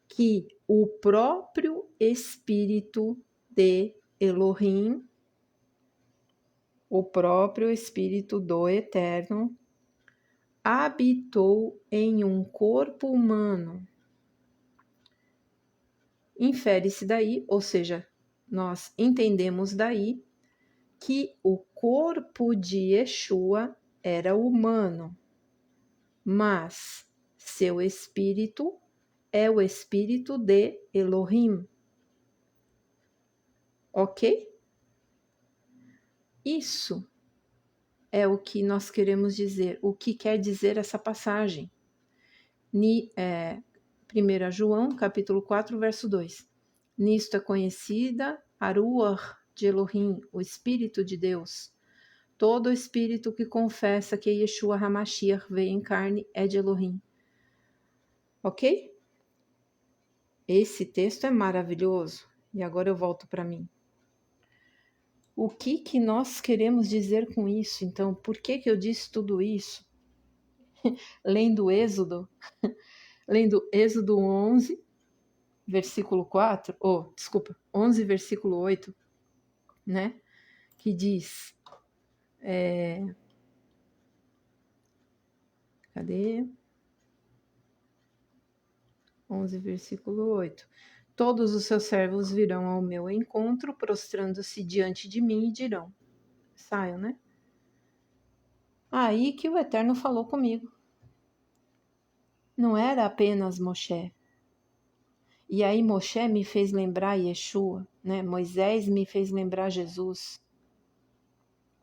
que o próprio Espírito de Elohim, o próprio Espírito do Eterno, habitou em um corpo humano. Infere-se daí, ou seja, nós entendemos daí que o corpo de Yeshua era humano, mas seu espírito é o espírito de Elohim. Ok? Isso é o que nós queremos dizer. O que quer dizer essa passagem? 1 João, capítulo 4, verso 2. Nisto é conhecida a Ruach de Elohim, o Espírito de Deus. Todo espírito que confessa que Yeshua HaMashiach veio em carne é de Elohim. Ok? Esse texto é maravilhoso. E agora eu volto para mim. O que nós queremos dizer com isso? Então, por que eu disse tudo isso? Lendo Êxodo 11, versículo 4, 11, versículo 8, né? Que diz, cadê? 11, versículo 8. Todos os seus servos virão ao meu encontro, prostrando-se diante de mim e dirão, saiam, né? Aí que o Eterno falou comigo. Não era apenas Moshe. E aí Moshe me fez lembrar Yeshua, né? Moisés me fez lembrar Jesus.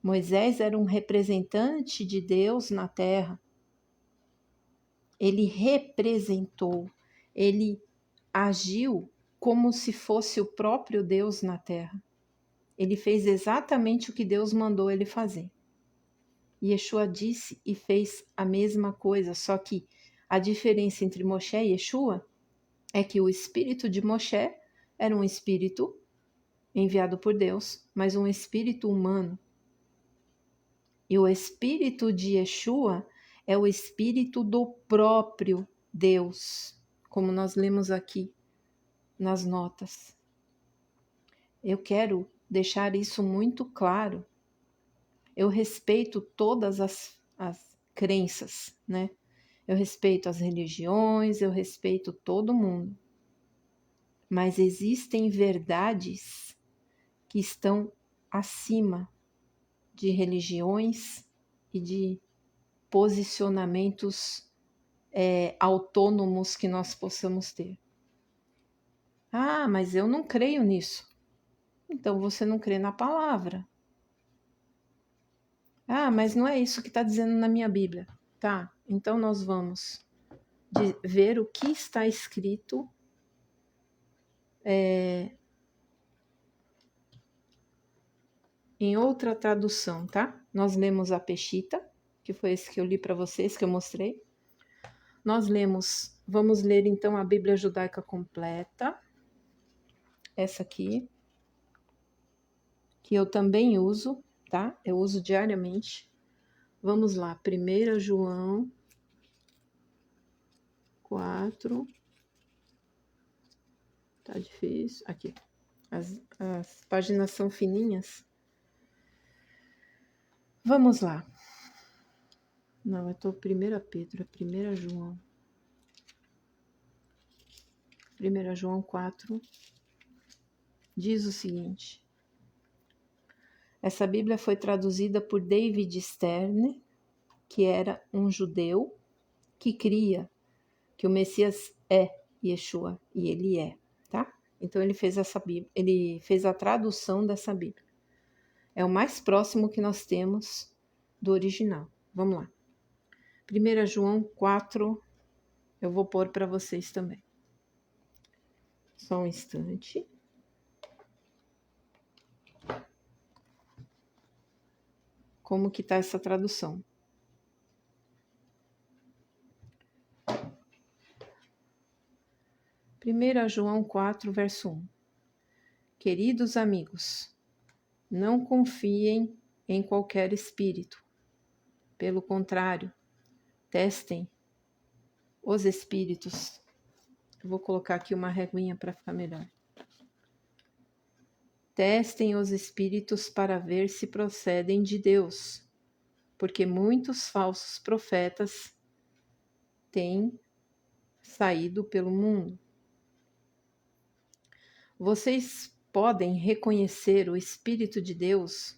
Moisés era um representante de Deus na terra. Ele representou, ele agiu como se fosse o próprio Deus na terra. Ele fez exatamente o que Deus mandou ele fazer. Yeshua disse e fez a mesma coisa, só que a diferença entre Moshe e Yeshua é que o espírito de Moshe era um espírito enviado por Deus, mas um espírito humano. E o espírito de Yeshua é o espírito do próprio Deus, como nós lemos aqui nas notas. Eu quero deixar isso muito claro. Eu respeito todas as crenças, né? Eu respeito as religiões, eu respeito todo mundo. Mas existem verdades que estão acima de religiões e de posicionamentos autônomos que nós possamos ter. Ah, mas eu não creio nisso. Então você não crê na palavra. Ah, mas não é isso que está dizendo na minha Bíblia. Tá, então nós vamos ver o que está escrito em outra tradução, tá? Nós lemos a Peshita, que foi esse que eu li para vocês, que eu mostrei. Vamos ler então a Bíblia Judaica completa. essa aqui, que eu também uso, tá? Eu uso diariamente. Vamos lá, 1 João 4. Tá difícil. Aqui. As páginas são fininhas. Vamos lá. Não, eu tô 1 Pedro, é 1 João. 1 João 4 diz o seguinte. Essa Bíblia foi traduzida por David Stern, que era um judeu que cria que o Messias é Yeshua, e ele é, tá? Então ele fez essa Bíblia, ele fez a tradução dessa Bíblia. É o mais próximo que nós temos do original. Vamos lá. 1 João 4, eu vou pôr para vocês também. Só um instante. Como que tá essa tradução? Primeira João 4, verso 1. Queridos amigos, não confiem em qualquer espírito. Pelo contrário, testem os espíritos. Eu vou colocar aqui uma reguinha para ficar melhor. Testem os espíritos para ver se procedem de Deus, porque muitos falsos profetas têm saído pelo mundo. Vocês podem reconhecer o Espírito de Deus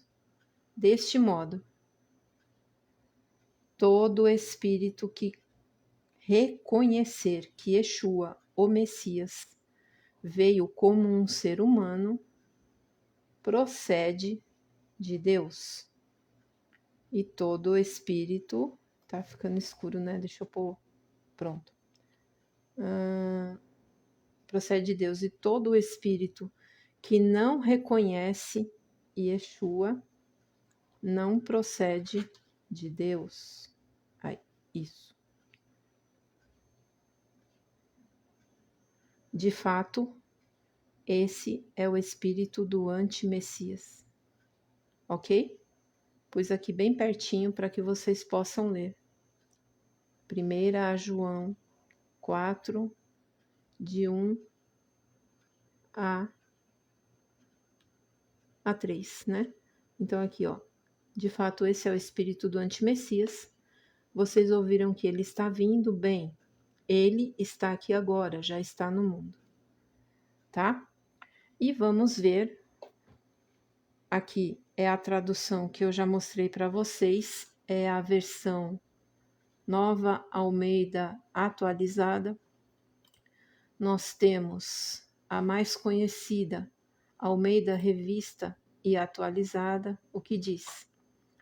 deste modo. Todo espírito que reconhecer que Yeshua, o Messias, veio como um ser humano, procede de Deus. E todo espírito... Tá ficando escuro, né? Deixa eu pôr... Pronto. Procede de Deus. E todo espírito que não reconhece Yeshua não procede de Deus. Aí, isso. De fato, esse é o espírito do anti-Messias. Ok? Pus aqui bem pertinho para que vocês possam ler. 1 João 4, de 1 a 3, né? Então aqui, ó. De fato, esse é o espírito do anti-Messias. Vocês ouviram que ele está vindo? Bem, ele está aqui agora, já está no mundo. Tá? E vamos ver. Aqui é a tradução que eu já mostrei para vocês. É a versão Nova Almeida atualizada. Nós temos a mais conhecida, Almeida Revista e Atualizada, o que diz: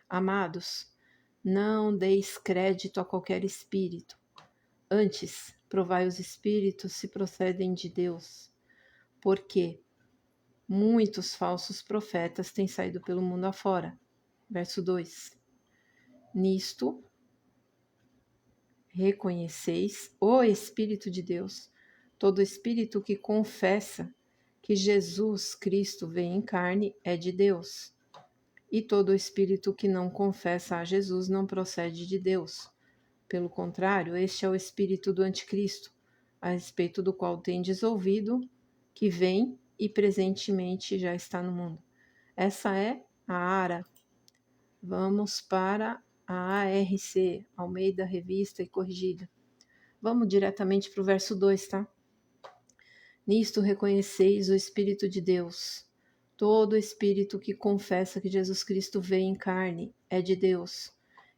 Amados, não deis crédito a qualquer espírito. Antes, provai os espíritos se procedem de Deus, porque muitos falsos profetas têm saído pelo mundo afora. Verso 2. Nisto reconheceis o Espírito de Deus. Todo espírito que confessa que Jesus Cristo veio em carne é de Deus. E todo espírito que não confessa a Jesus não procede de Deus. Pelo contrário, este é o espírito do anticristo, a respeito do qual tendes ouvido, que vem e presentemente já está no mundo. Essa é a ARA. Vamos para a ARC, Almeida Revista e Corrigida. Vamos diretamente para o verso 2, tá? Nisto reconheceis o Espírito de Deus. Todo espírito que confessa que Jesus Cristo veio em carne é de Deus.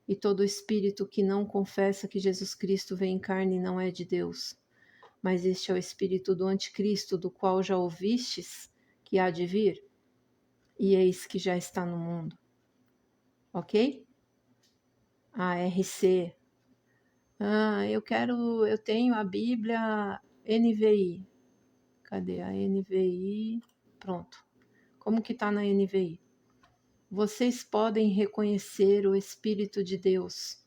E todo espírito que não confessa que Jesus Cristo veio em carne não é de Deus. Mas este é o espírito do anticristo, do qual já ouvistes que há de vir, e eis que já está no mundo. Ok? ARC. Eu tenho a Bíblia NVI. Cadê a NVI? Pronto. Como que tá na NVI? Vocês podem reconhecer o Espírito de Deus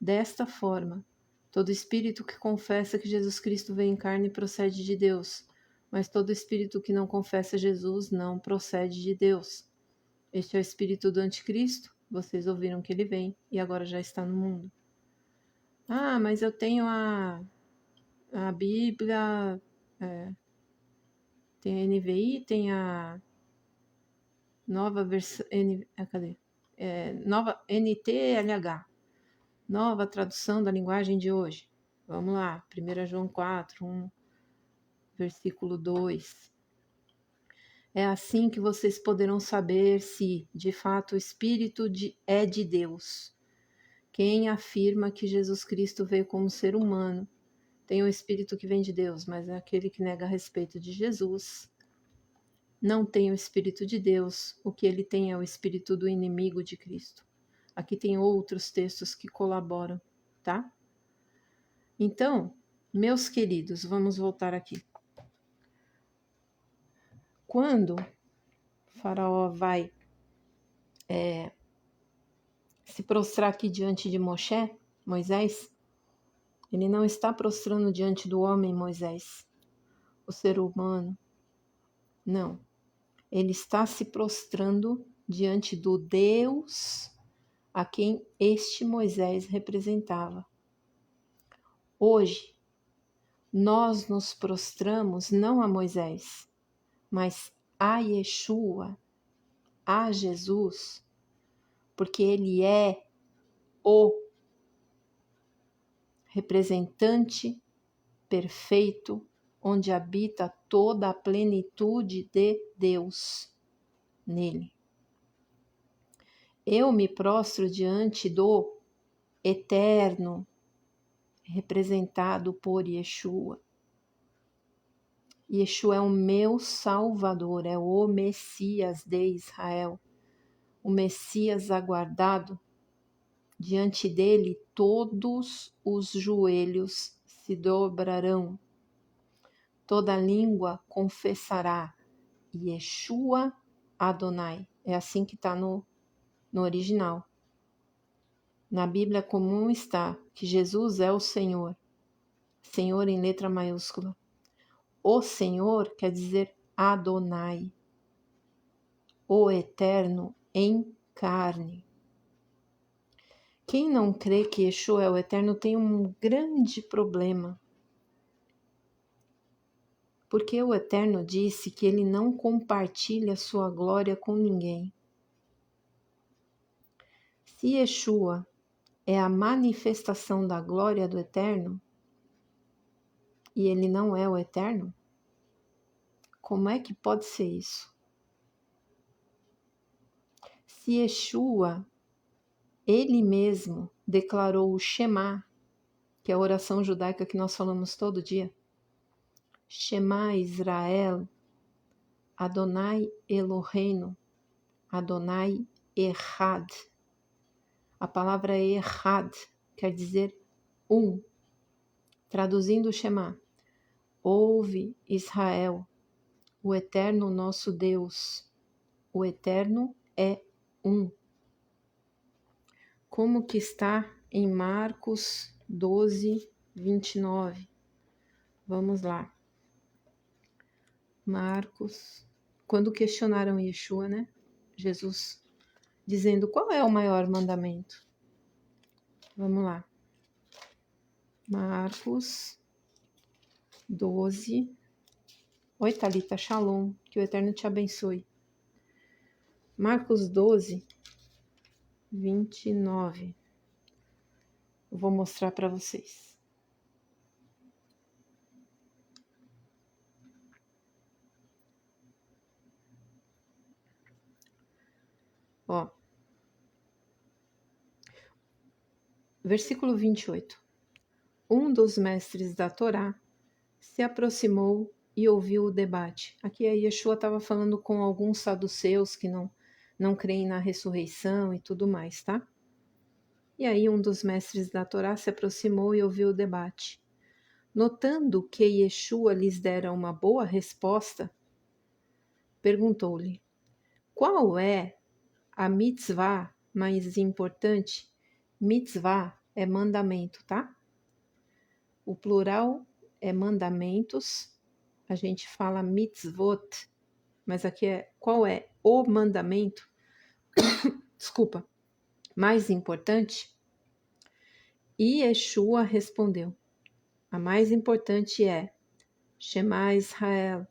desta forma. Todo espírito que confessa que Jesus Cristo veio em carne procede de Deus. Mas todo espírito que não confessa Jesus não procede de Deus. Este é o espírito do anticristo. Vocês ouviram que ele vem e agora já está no mundo. Ah, mas eu tenho a Bíblia, tem a NVI, tem a nova versão, cadê? Nova NTLH, nova tradução da linguagem de hoje. Vamos lá, 1 João 4, 1, versículo 2. É assim que vocês poderão saber se, de fato, o Espírito é de Deus. Quem afirma que Jesus Cristo veio como ser humano tem um Espírito que vem de Deus, mas é aquele que nega a respeito de Jesus não tem o Espírito de Deus, o que ele tem é o Espírito do inimigo de Cristo. Aqui tem outros textos que colaboram, tá? Então, meus queridos, vamos voltar aqui. Quando o faraó vai se prostrar aqui diante de Moisés, ele não está prostrando diante do homem Moisés, o ser humano. Não. Ele está se prostrando diante do Deus a quem este Moisés representava. Hoje, nós nos prostramos não a Moisés, mas a Yeshua, a Jesus, porque ele é o representante perfeito, onde habita toda a plenitude de Deus nele. Eu me prostro diante do eterno, representado por Yeshua. Yeshua é o meu Salvador, é o Messias de Israel, o Messias aguardado. Diante dele todos os joelhos se dobrarão, toda língua confessará Yeshua Adonai. É assim que está no original. Na Bíblia comum está que Jesus é o Senhor, Senhor em letra maiúscula. O Senhor quer dizer Adonai, o Eterno em carne. Quem não crê que Yeshua é o Eterno tem um grande problema. Porque o Eterno disse que ele não compartilha sua glória com ninguém. Se Yeshua é a manifestação da glória do Eterno, e ele não é o Eterno, como é que pode ser isso? Se Yeshua, ele mesmo, declarou o Shema, que é a oração judaica que nós falamos todo dia, Shema Israel, Adonai Eloheinu, Adonai Echad. A palavra Echad quer dizer um. Traduzindo o Shema, ouve Israel, o Eterno nosso Deus, o Eterno é um. Como que está em Marcos 12, 29. Vamos lá. Marcos, quando questionaram Yeshua, né? Jesus, dizendo qual é o maior mandamento. Vamos lá. Marcos 12. Oi, Thalita, shalom, que o Eterno te abençoe. Marcos 12, 29. Eu vou mostrar para vocês. Ó. Versículo 28. Um dos mestres da Torá se aproximou e ouviu o debate. Aqui a Yeshua estava falando com alguns saduceus que não creem na ressurreição e tudo mais, tá? E aí um dos mestres da Torá se aproximou e ouviu o debate. Notando que Yeshua lhes dera uma boa resposta, perguntou-lhe: qual é a mitzvah mais importante? Mitzvah é mandamento, tá? O plural é mandamentos a gente fala mitzvot, mas aqui qual é o mandamento, desculpa, mais importante? E Yeshua respondeu, a mais importante é Shema Israel,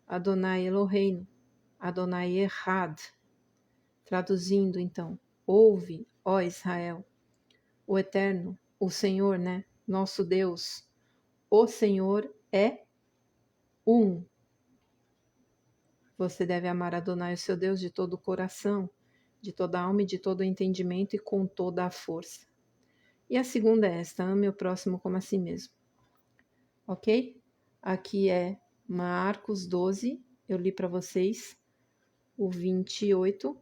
Adonai Eloheinu, Adonai Echad. Traduzindo, então, ouve, ó Israel, o Eterno, o Senhor, né? Nosso Deus, o Senhor é um. Você deve amar Adonai, o seu Deus, de todo o coração, de toda a alma e de todo o entendimento e com toda a força. E a segunda é esta, ame o próximo como a si mesmo. Ok? Aqui é Marcos 12, eu li para vocês o 28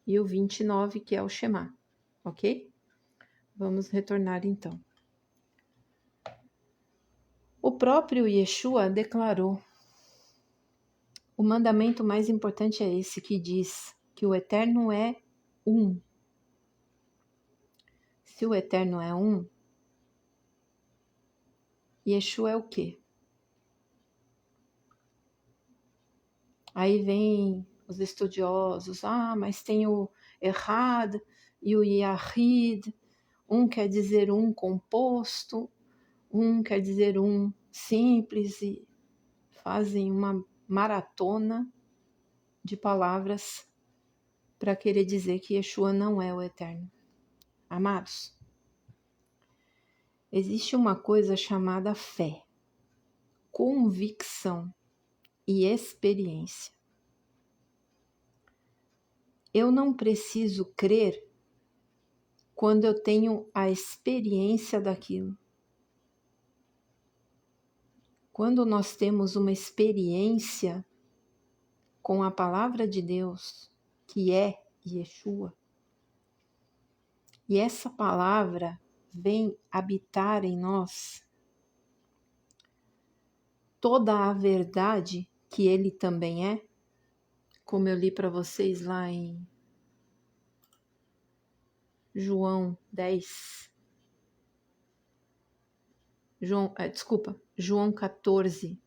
e o 29, que é o Shema. Ok? Vamos retornar então. O próprio Yeshua declarou: o mandamento mais importante é esse, que diz que o Eterno é um. Se o Eterno é um, Yeshua é o quê? Aí vem os estudiosos, mas tem o Errad e o Yahid, um quer dizer um composto, um quer dizer um simples, e fazem uma maratona de palavras para querer dizer que Yeshua não é o Eterno. Amados, existe uma coisa chamada fé, convicção e experiência. Eu não preciso crer quando eu tenho a experiência daquilo. Quando nós temos uma experiência com a palavra de Deus, que é Yeshua, e essa palavra vem habitar em nós toda a verdade que ele também é, como eu li para vocês lá em João 10, João 14,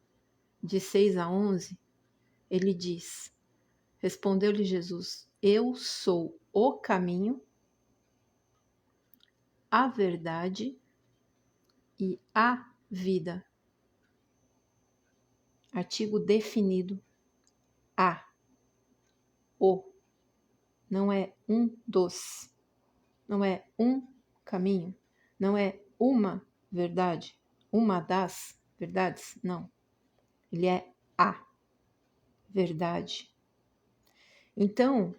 de 6 a 11, ele diz, respondeu-lhe Jesus, eu sou o caminho, a verdade e a vida. Artigo definido, o, não é um dos, não é um caminho, não é uma verdade, uma das verdades, não. Ele é a verdade. Então,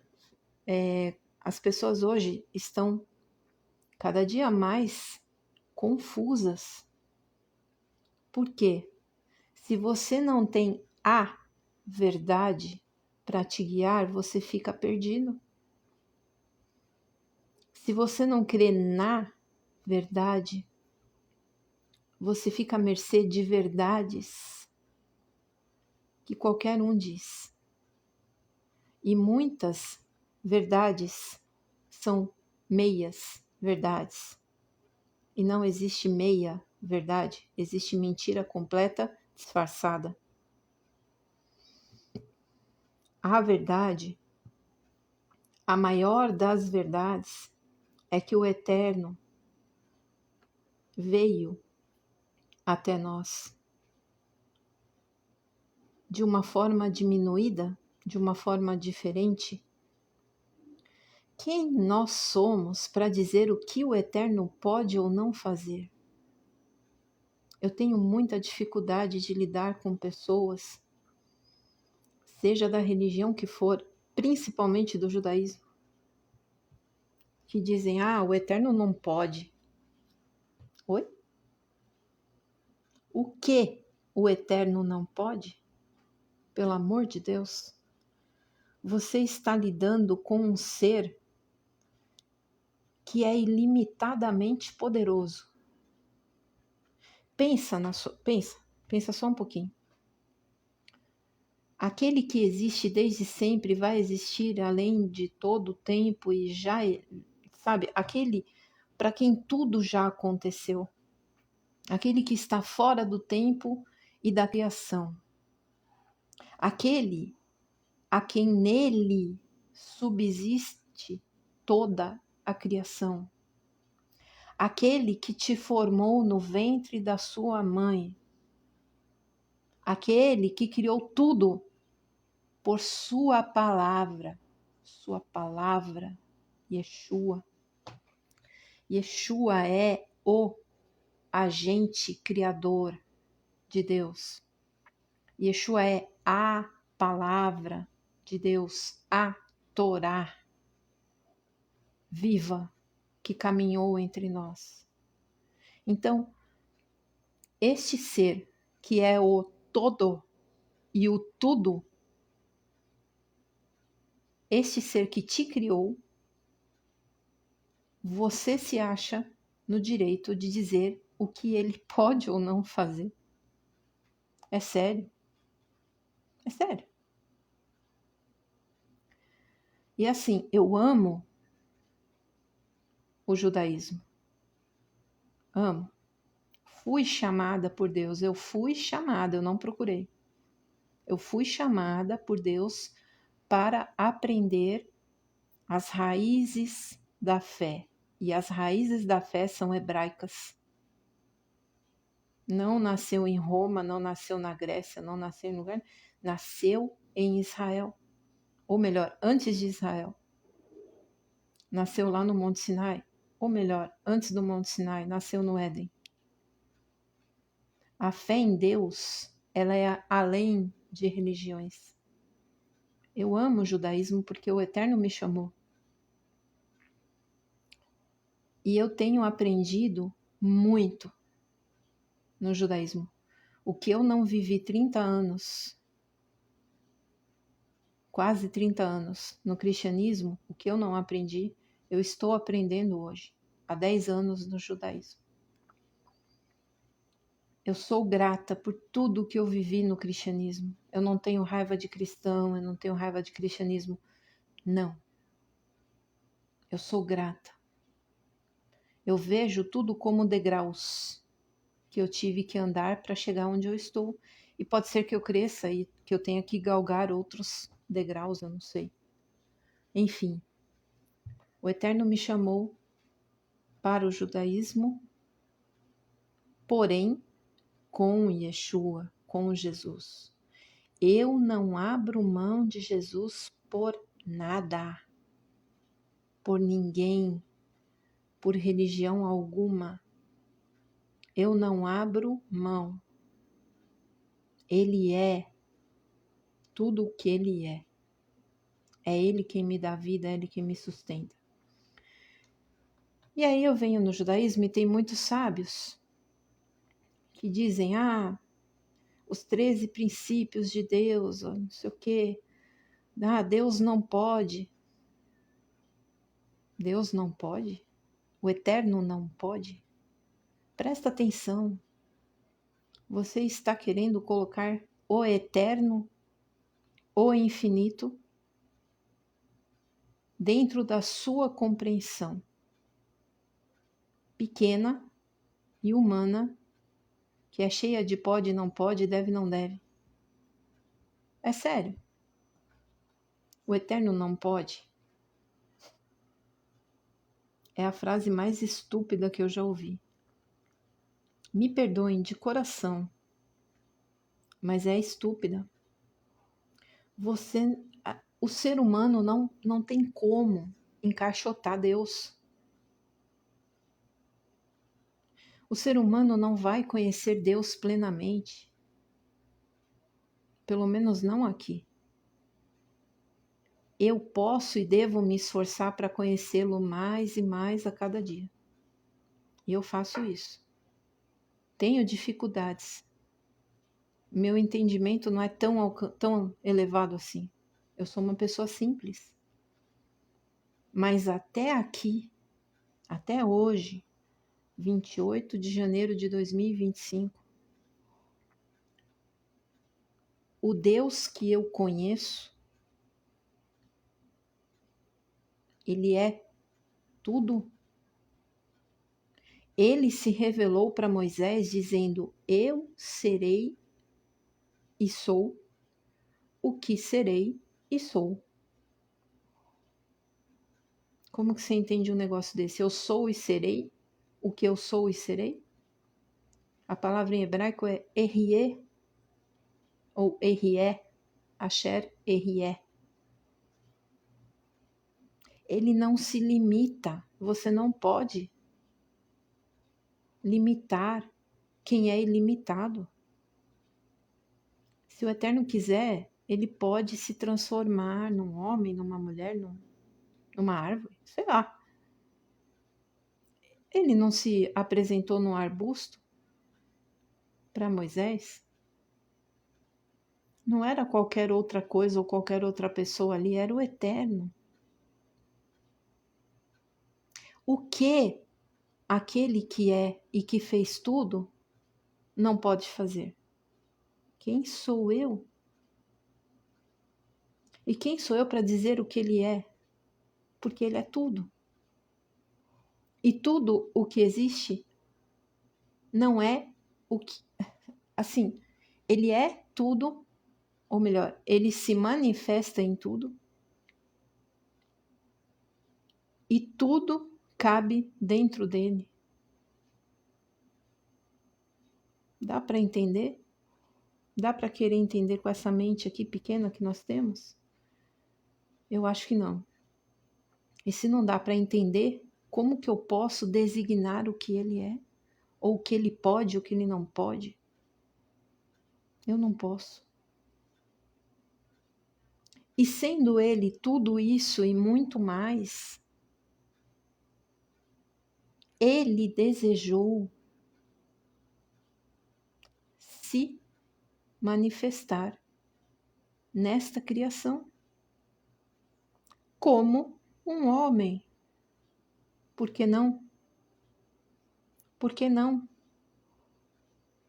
as pessoas hoje estão cada dia mais confusas. Por quê? Se você não tem a verdade para te guiar, você fica perdido. Se você não crê na verdade, você fica à mercê de verdades que qualquer um diz. E muitas verdades são meias verdades. E não existe meia verdade, existe mentira completa disfarçada. A verdade, a maior das verdades, é que o Eterno veio até nós de uma forma diminuída, de uma forma diferente. Quem nós somos para dizer o que o Eterno pode ou não fazer? Eu tenho muita dificuldade de lidar com pessoas, seja da religião que for, principalmente do judaísmo, que dizem, o Eterno não pode. Oi? O que o Eterno não pode? Pelo amor de Deus. Você está lidando com um ser que é ilimitadamente poderoso. Pensa só um pouquinho. Aquele que existe desde sempre vai existir além de todo o tempo e já, sabe, aquele para quem tudo já aconteceu. Aquele que está fora do tempo e da criação. aquele a quem nele subsiste toda a criação, aquele que te formou no ventre da sua mãe, aquele que criou tudo por sua palavra, Yeshua. Yeshua é o agente criador de Deus. Yeshua é a palavra de Deus, a Torá viva que caminhou entre nós. Então, este ser que é o todo e o tudo, este ser que te criou, você se acha no direito de dizer o que ele pode ou não fazer. É sério. É sério. E assim, eu amo o judaísmo. Amo. Fui chamada por Deus. Eu fui chamada, eu não procurei. Eu fui chamada por Deus para aprender as raízes da fé. E as raízes da fé são hebraicas. Não nasceu em Roma, não nasceu na Grécia, não nasceu em lugar. Nasceu em Israel. Ou melhor, antes de Israel. Nasceu lá no Monte Sinai. Ou melhor, antes do Monte Sinai, nasceu no Éden. A fé em Deus, ela é além de religiões. Eu amo o judaísmo porque o Eterno me chamou. E eu tenho aprendido muito no judaísmo. O que eu não vivi 30 anos, quase 30 anos no cristianismo, o que eu não aprendi, eu estou aprendendo hoje, há 10 anos no judaísmo. Eu sou grata por tudo que eu vivi no cristianismo. Eu não tenho raiva de cristão, eu não tenho raiva de cristianismo. Não. Eu sou grata. Eu vejo tudo como degraus que eu tive que andar para chegar onde eu estou. E pode ser que eu cresça e que eu tenha que galgar outros degraus, eu não sei. Enfim, o Eterno me chamou para o judaísmo, porém com Yeshua, com Jesus. Eu não abro mão de Jesus por nada, por ninguém, por religião alguma. Eu não abro mão. Ele é tudo o que Ele é. É Ele quem me dá vida, é Ele quem me sustenta. E aí eu venho no judaísmo e tem muitos sábios que dizem, os 13 princípios de Deus, não sei o quê. Deus não pode. Deus não pode? O Eterno não pode? Presta atenção. Você está querendo colocar o Eterno, o Infinito, dentro da sua compreensão pequena e humana, que é cheia de pode, não pode, deve, não deve. É sério. O Eterno não pode. É a frase mais estúpida que eu já ouvi. Me perdoem de coração, mas é estúpida. O ser humano não tem como encaixotar Deus. O ser humano não vai conhecer Deus plenamente. Pelo menos não aqui. Eu posso e devo me esforçar para conhecê-lo mais e mais a cada dia. E eu faço isso. Tenho dificuldades. Meu entendimento não é tão elevado assim. Eu sou uma pessoa simples. Mas até aqui, até hoje, 28 de janeiro de 2025, o Deus que eu conheço, Ele é tudo. Ele se revelou para Moisés dizendo, eu serei e sou o que serei e sou. Como que você entende um negócio desse? Eu sou e serei o que eu sou e serei? A palavra em hebraico é erie, ou erie, asher erie. Ele não se limita, você não pode limitar quem é ilimitado. Se o Eterno quiser, ele pode se transformar num homem, numa mulher, numa árvore, sei lá. Ele não se apresentou num arbusto para Moisés? Não era qualquer outra coisa ou qualquer outra pessoa ali, era o Eterno. O que aquele que é e que fez tudo não pode fazer? Quem sou eu? E quem sou eu para dizer o que ele é? Porque ele é tudo. E tudo o que existe não é o que. Assim, ele é tudo, ou melhor, ele se manifesta em tudo. E tudo cabe dentro dele. Dá para entender? Dá para querer entender com essa mente aqui pequena que nós temos? Eu acho que não. E se não dá para entender, como que eu posso designar o que ele é? Ou o que ele pode, o que ele não pode? Eu não posso. E sendo ele tudo isso e muito mais, ele desejou se manifestar nesta criação como um homem. Por que não? Por que não?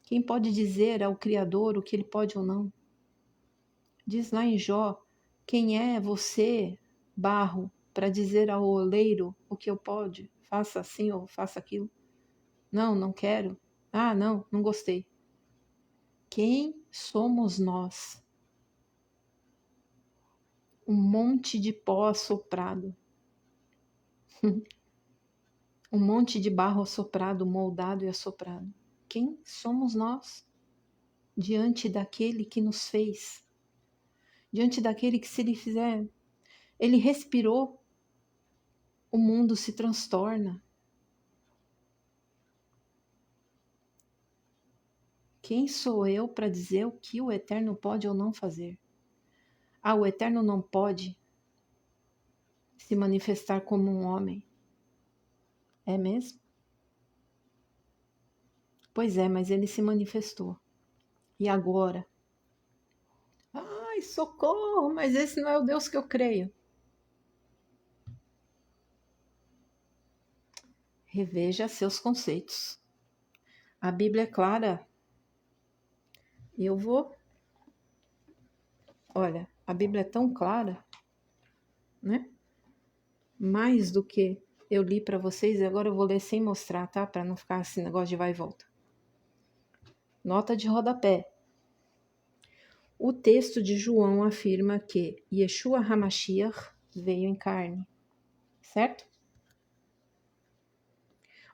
Quem pode dizer ao Criador o que ele pode ou não? Diz lá em Jó, quem é você, barro, para dizer ao oleiro o que eu pode? Faça assim ou faça aquilo. Não, não quero. Ah, não, não gostei. Quem somos nós? Um monte de pó assoprado. Um monte de barro assoprado, moldado e assoprado. Quem somos nós? Diante daquele que nos fez. Diante daquele que, se ele fizer, ele respirou, o mundo se transtorna. Quem sou eu para dizer o que o Eterno pode ou não fazer? Ah, o Eterno não pode se manifestar como um homem. É mesmo? Pois é, mas ele se manifestou. E agora? Ai, socorro, mas esse não é o Deus que eu creio. Reveja seus conceitos. A Bíblia é clara. Olha, a Bíblia é tão clara, né? Mais do que eu li para vocês, e agora eu vou ler sem mostrar, tá? Para não ficar esse negócio de vai e volta. Nota de rodapé. O texto de João afirma que Yeshua HaMashiach veio em carne, certo?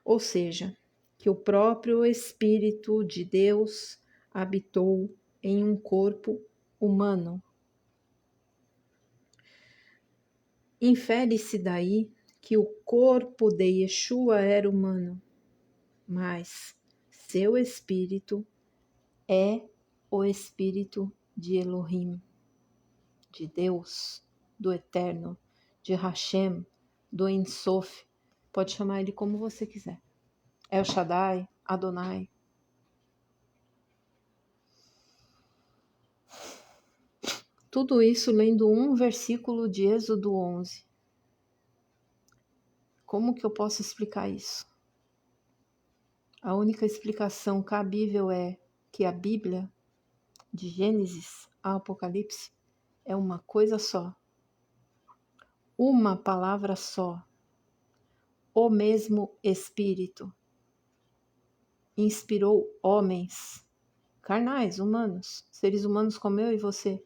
Ou seja, que o próprio Espírito de Deus habitou em um corpo humano. Infere-se daí que o corpo de Yeshua era humano, mas seu espírito é o espírito de Elohim, de Deus, do Eterno, de Hashem, do Ein Sof. Pode chamar ele como você quiser. El Shaddai, Adonai. Tudo isso lendo um versículo de Êxodo 11. Como que eu posso explicar isso? A única explicação cabível é que a Bíblia, de Gênesis a Apocalipse, é uma coisa só. Uma palavra só. O mesmo Espírito inspirou homens, carnais, humanos, seres humanos como eu e você,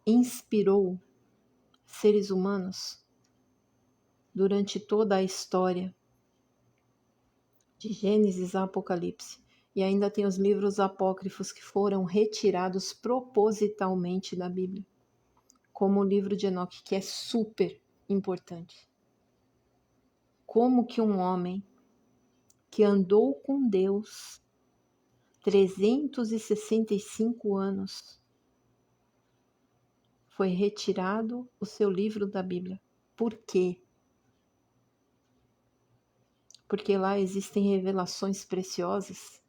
inspirou seres humanos durante toda a história, de Gênesis a Apocalipse. E ainda tem os livros apócrifos que foram retirados propositalmente da Bíblia, como o livro de Enoque, que é super importante. Como que um homem que andou com Deus 365 anos foi retirado o seu livro da Bíblia? Por quê? Porque lá existem revelações preciosas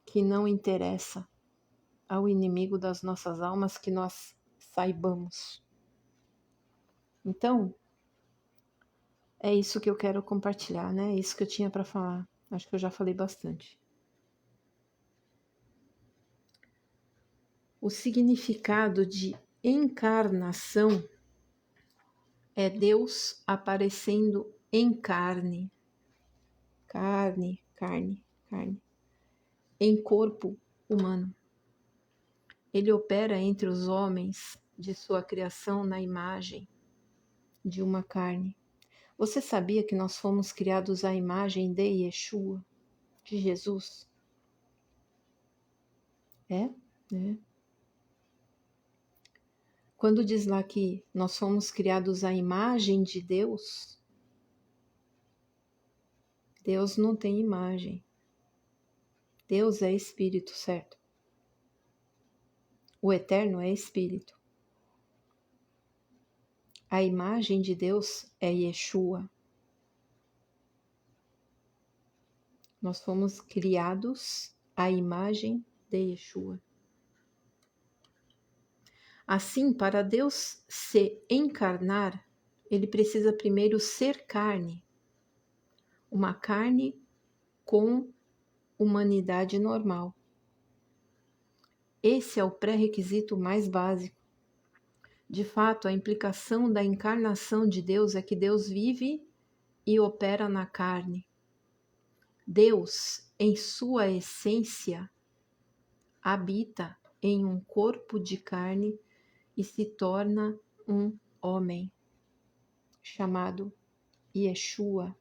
que não interessa ao inimigo das nossas almas que nós saibamos. Então, é isso que eu quero compartilhar, né? É isso que eu tinha para falar. Acho que eu já falei bastante. O significado de encarnação é Deus aparecendo em carne. Carne, em corpo humano. Ele opera entre os homens de sua criação na imagem de uma carne. Você sabia que nós fomos criados à imagem de Yeshua, de Jesus? É? Quando diz lá que nós fomos criados à imagem de Deus, Deus não tem imagem. Deus é espírito, certo? O eterno é espírito. A imagem de Deus é Yeshua. Nós fomos criados à imagem de Yeshua. Assim, para Deus se encarnar, ele precisa primeiro ser carne. Uma carne com humanidade normal. Esse é o pré-requisito mais básico. De fato, a implicação da encarnação de Deus é que Deus vive e opera na carne. Deus, em sua essência, habita em um corpo de carne e se torna um homem, chamado Yeshua,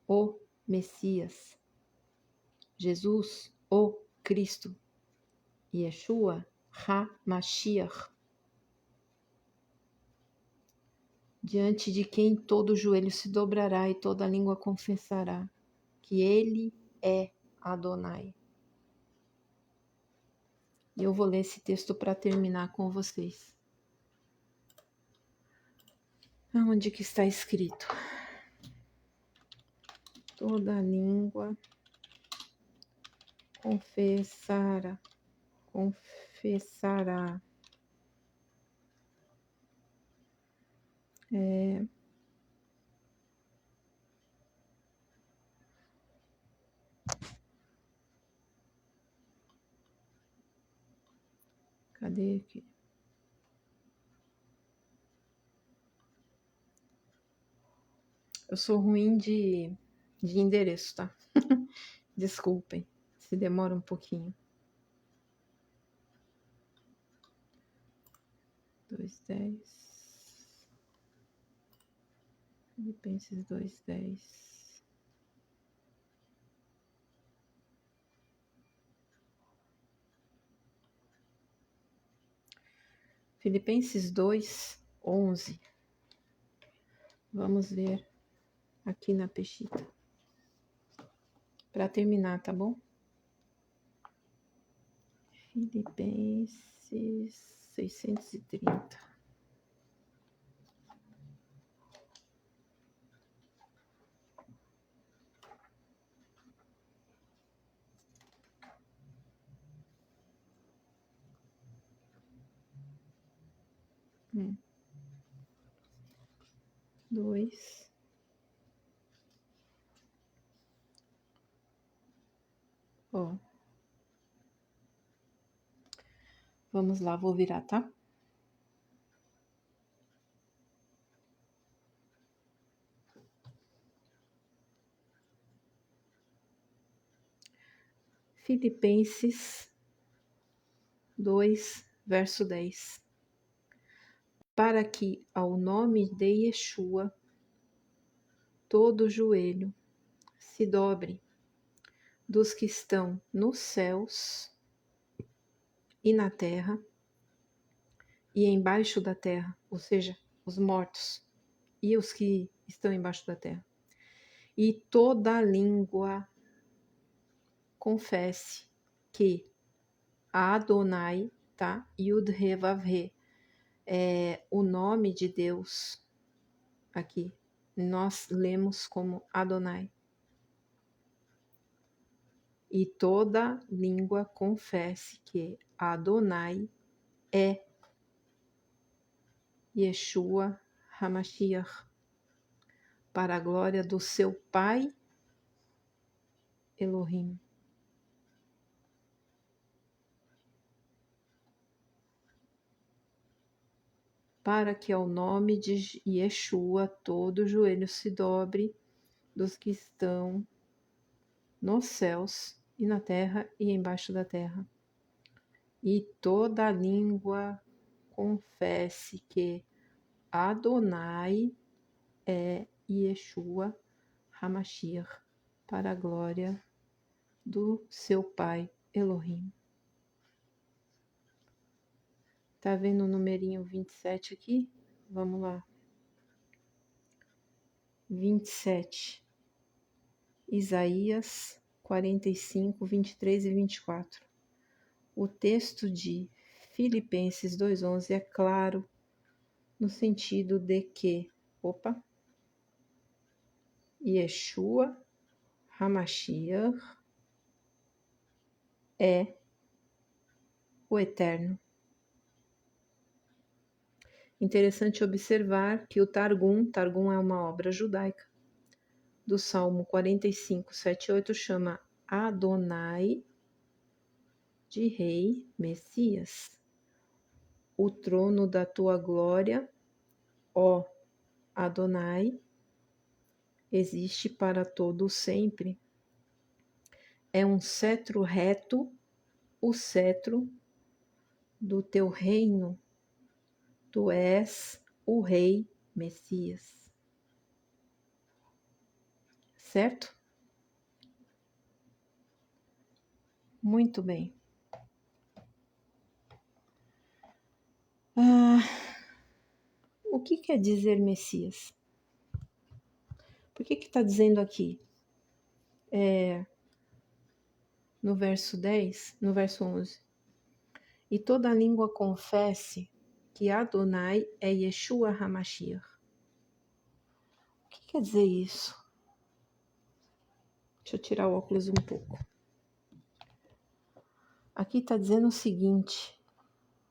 o Messias. Jesus, o Cristo. Yeshua, HaMashiach. Diante de quem todo joelho se dobrará e toda língua confessará que Ele é Adonai. E eu vou ler esse texto para terminar com vocês. Onde que está escrito? Toda língua confessará. Cadê aqui? Eu sou ruim de endereço, tá? Desculpem se demora um pouquinho. 2:10. Filipenses 2:10. Filipenses 2:11. Vamos ver aqui na peixita. Para terminar, tá bom? Filipenses 630. Dois. Ó. Vamos lá, vou virar, tá? Filipenses 2, verso 10. Para que ao nome de Yeshua todo joelho se dobre, dos que estão nos céus e na terra e embaixo da terra, ou seja, os mortos e os que estão embaixo da terra. E toda língua confesse que Adonai, tá? Yud-He Vav-He, é o nome de Deus aqui. Nós lemos como Adonai. E toda língua confesse que Adonai é Yeshua HaMashiach, para a glória do seu Pai Elohim. Para que ao nome de Yeshua todo joelho se dobre, dos que estão nos céus e na terra e embaixo da terra. E toda língua confesse que Adonai é Yeshua HaMashiach, para a glória do seu Pai Elohim. Tá vendo o numerinho 27 aqui? Vamos lá. 27. Isaías 45, 23 e 24. O texto de Filipenses 2:11 é claro no sentido de que, Yeshua HaMashiach é o Eterno. Interessante observar que o Targum é uma obra judaica, do Salmo 45, 7 e 8, chama Adonai de Rei Messias. O trono da tua glória, ó Adonai, existe para todo sempre. É um cetro reto, o cetro do teu reino. Tu és o Rei Messias. Certo? Muito bem. O que quer dizer Messias? Por que está dizendo aqui? No verso 10, no verso 11. E toda língua confesse que Adonai é Yeshua HaMashiach. O que quer dizer isso? Deixa eu tirar o óculos um pouco. Aqui está dizendo o seguinte,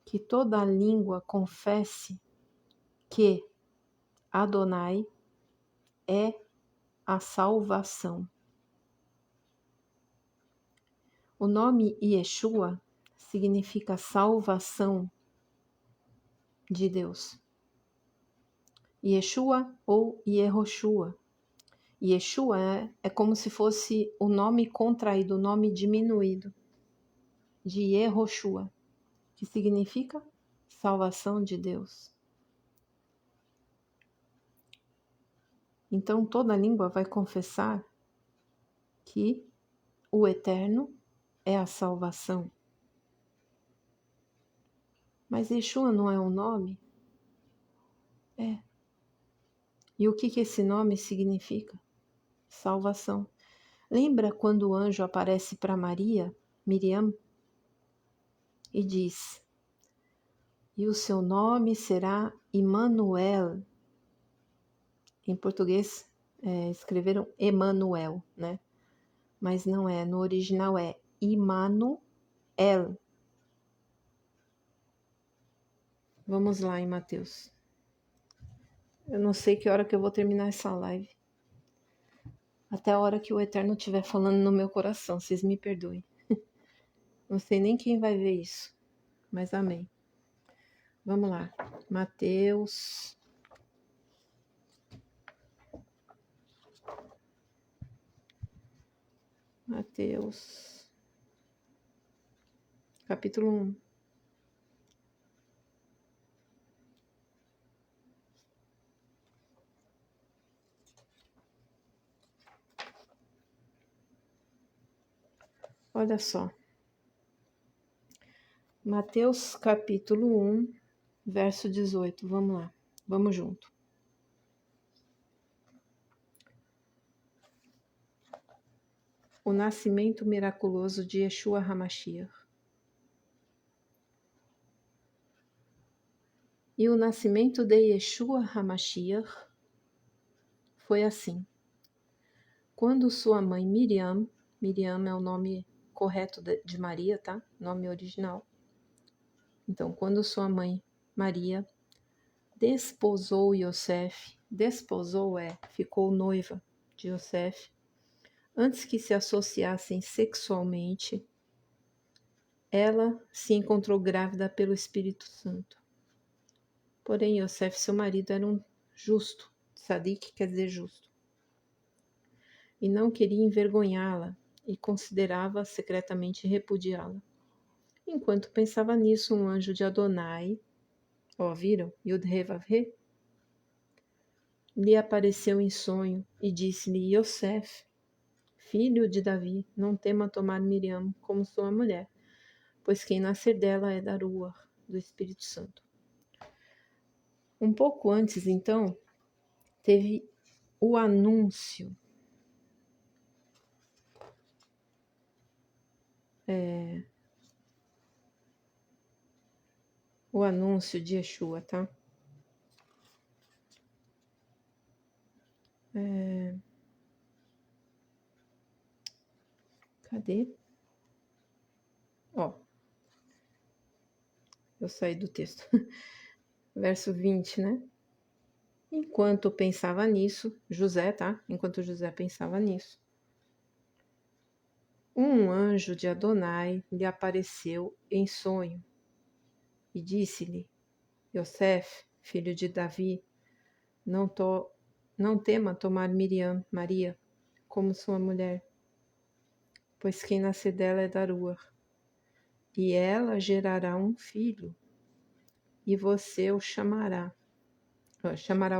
que toda língua confesse que Adonai é a salvação. O nome Yeshua significa salvação de Deus. Yeshua ou Yehoshua. Yeshua é como se fosse o nome contraído, o nome diminuído de Yehoshua, que significa salvação de Deus. Então toda língua vai confessar que o Eterno é a salvação. Mas Yeshua não é um nome? É. E o que esse nome significa? Salvação. Lembra quando o anjo aparece para Miriam, e diz: e o seu nome será Emanuel. Em português escreveram Emanuel, né? Mas não é, no original é Immanuel. Vamos lá em Mateus. Eu não sei que hora que eu vou terminar essa live. Até a hora que o Eterno estiver falando no meu coração, vocês me perdoem. Não sei nem quem vai ver isso, mas amém. Vamos lá. Mateus. Capítulo 1. Olha só. Mateus capítulo 1, verso 18. Vamos lá. Vamos junto. O nascimento miraculoso de Yeshua HaMashiach. E o nascimento de Yeshua HaMashiach foi assim. Quando sua mãe Miriam é o nome correto de Maria, tá? Nome original. Então, quando sua mãe Maria desposou Yosef, desposou ficou noiva de Yosef, antes que se associassem sexualmente, ela se encontrou grávida pelo Espírito Santo. Porém, Yosef, seu marido, era um justo, tzadik quer dizer justo, e não queria envergonhá-la e considerava secretamente repudiá-la. Enquanto pensava nisso, um anjo de Adonai, viram? Yud-He-Vav-He, lhe apareceu em sonho e disse-lhe: Yosef, filho de Davi, não tema tomar Miriam como sua mulher, pois quem nascer dela é da Ruach, do Espírito Santo. Um pouco antes, então, teve o anúncio de Yeshua, tá? Cadê? Eu saí do texto. Verso 20, né? Enquanto pensava nisso, José, tá? Enquanto José pensava nisso, um anjo de Adonai lhe apareceu em sonho e disse-lhe: Yosef, filho de Davi, não tema tomar Miriam, Maria, como sua mulher, pois quem nascer dela é da Ruach, e ela gerará um filho, e você o chamará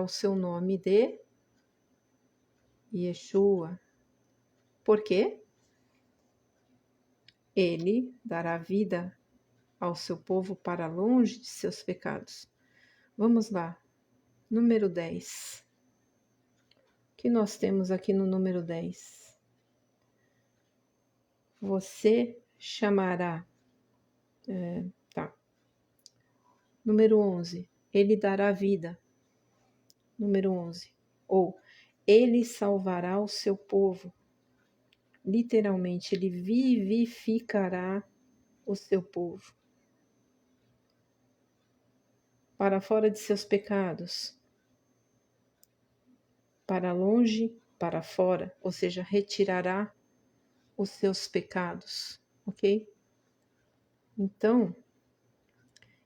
o seu nome de Yeshua. Por quê? Ele dará vida ao seu povo para longe de seus pecados. Vamos lá. Número 10. O que nós temos aqui no número 10? Você chamará. Tá. Número 11. Ele dará vida. Número 11. Ou ele salvará o seu povo. Literalmente, ele vivificará o seu povo para fora de seus pecados, para longe, para fora, ou seja, retirará os seus pecados, ok? Então,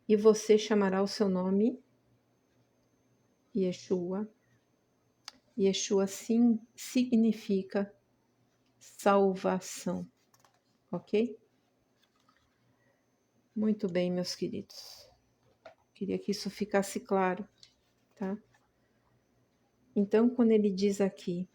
e você chamará o seu nome Yeshua. Yeshua sim significa salvação, ok? Muito bem, meus queridos. Queria que isso ficasse claro, tá? Então, quando ele diz aqui,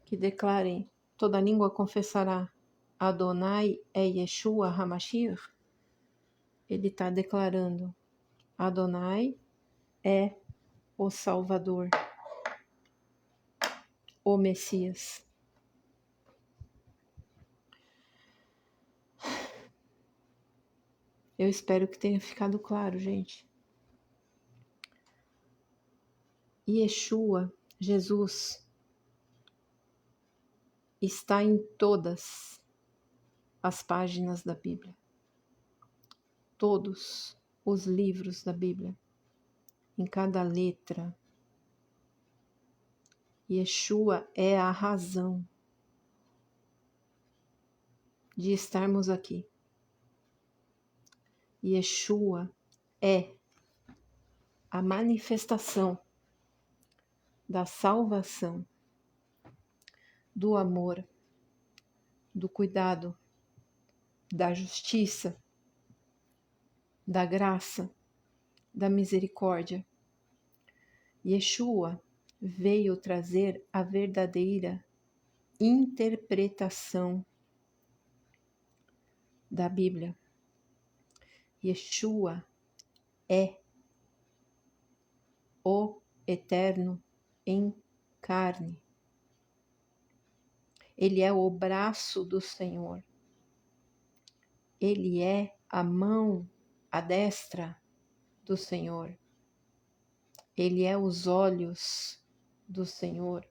que declarem, toda língua confessará, Adonai é Yeshua HaMashiach, ele está declarando, Adonai é o Salvador, o Messias. Eu espero que tenha ficado claro, gente. Yeshua, Jesus, está em todas as páginas da Bíblia. Todos os livros da Bíblia. Em cada letra. Yeshua é a razão de estarmos aqui. Yeshua é a manifestação da salvação, do amor, do cuidado, da justiça, da graça, da misericórdia. Yeshua veio trazer a verdadeira interpretação da Bíblia. Yeshua é o Eterno em carne. Ele é o braço do Senhor. Ele é a mão, a destra do Senhor. Ele é os olhos do Senhor.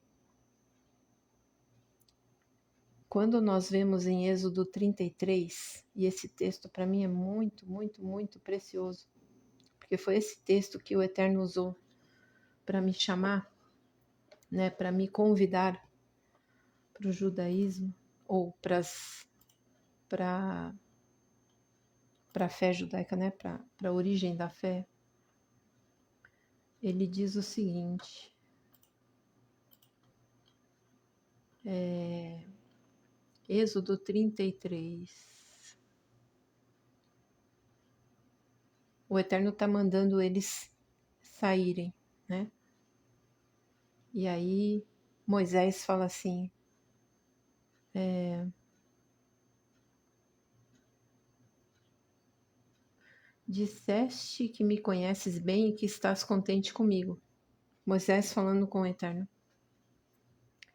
Quando nós vemos em Êxodo 33, e esse texto para mim é muito, muito, muito precioso, porque foi esse texto que o Eterno usou para me chamar, né, para me convidar para o judaísmo, ou para a fé judaica, né, para a origem da fé. Ele diz o seguinte, Êxodo 33. O Eterno está mandando eles saírem, né? E aí Moisés fala assim, disseste que me conheces bem e que estás contente comigo. Moisés falando com o Eterno.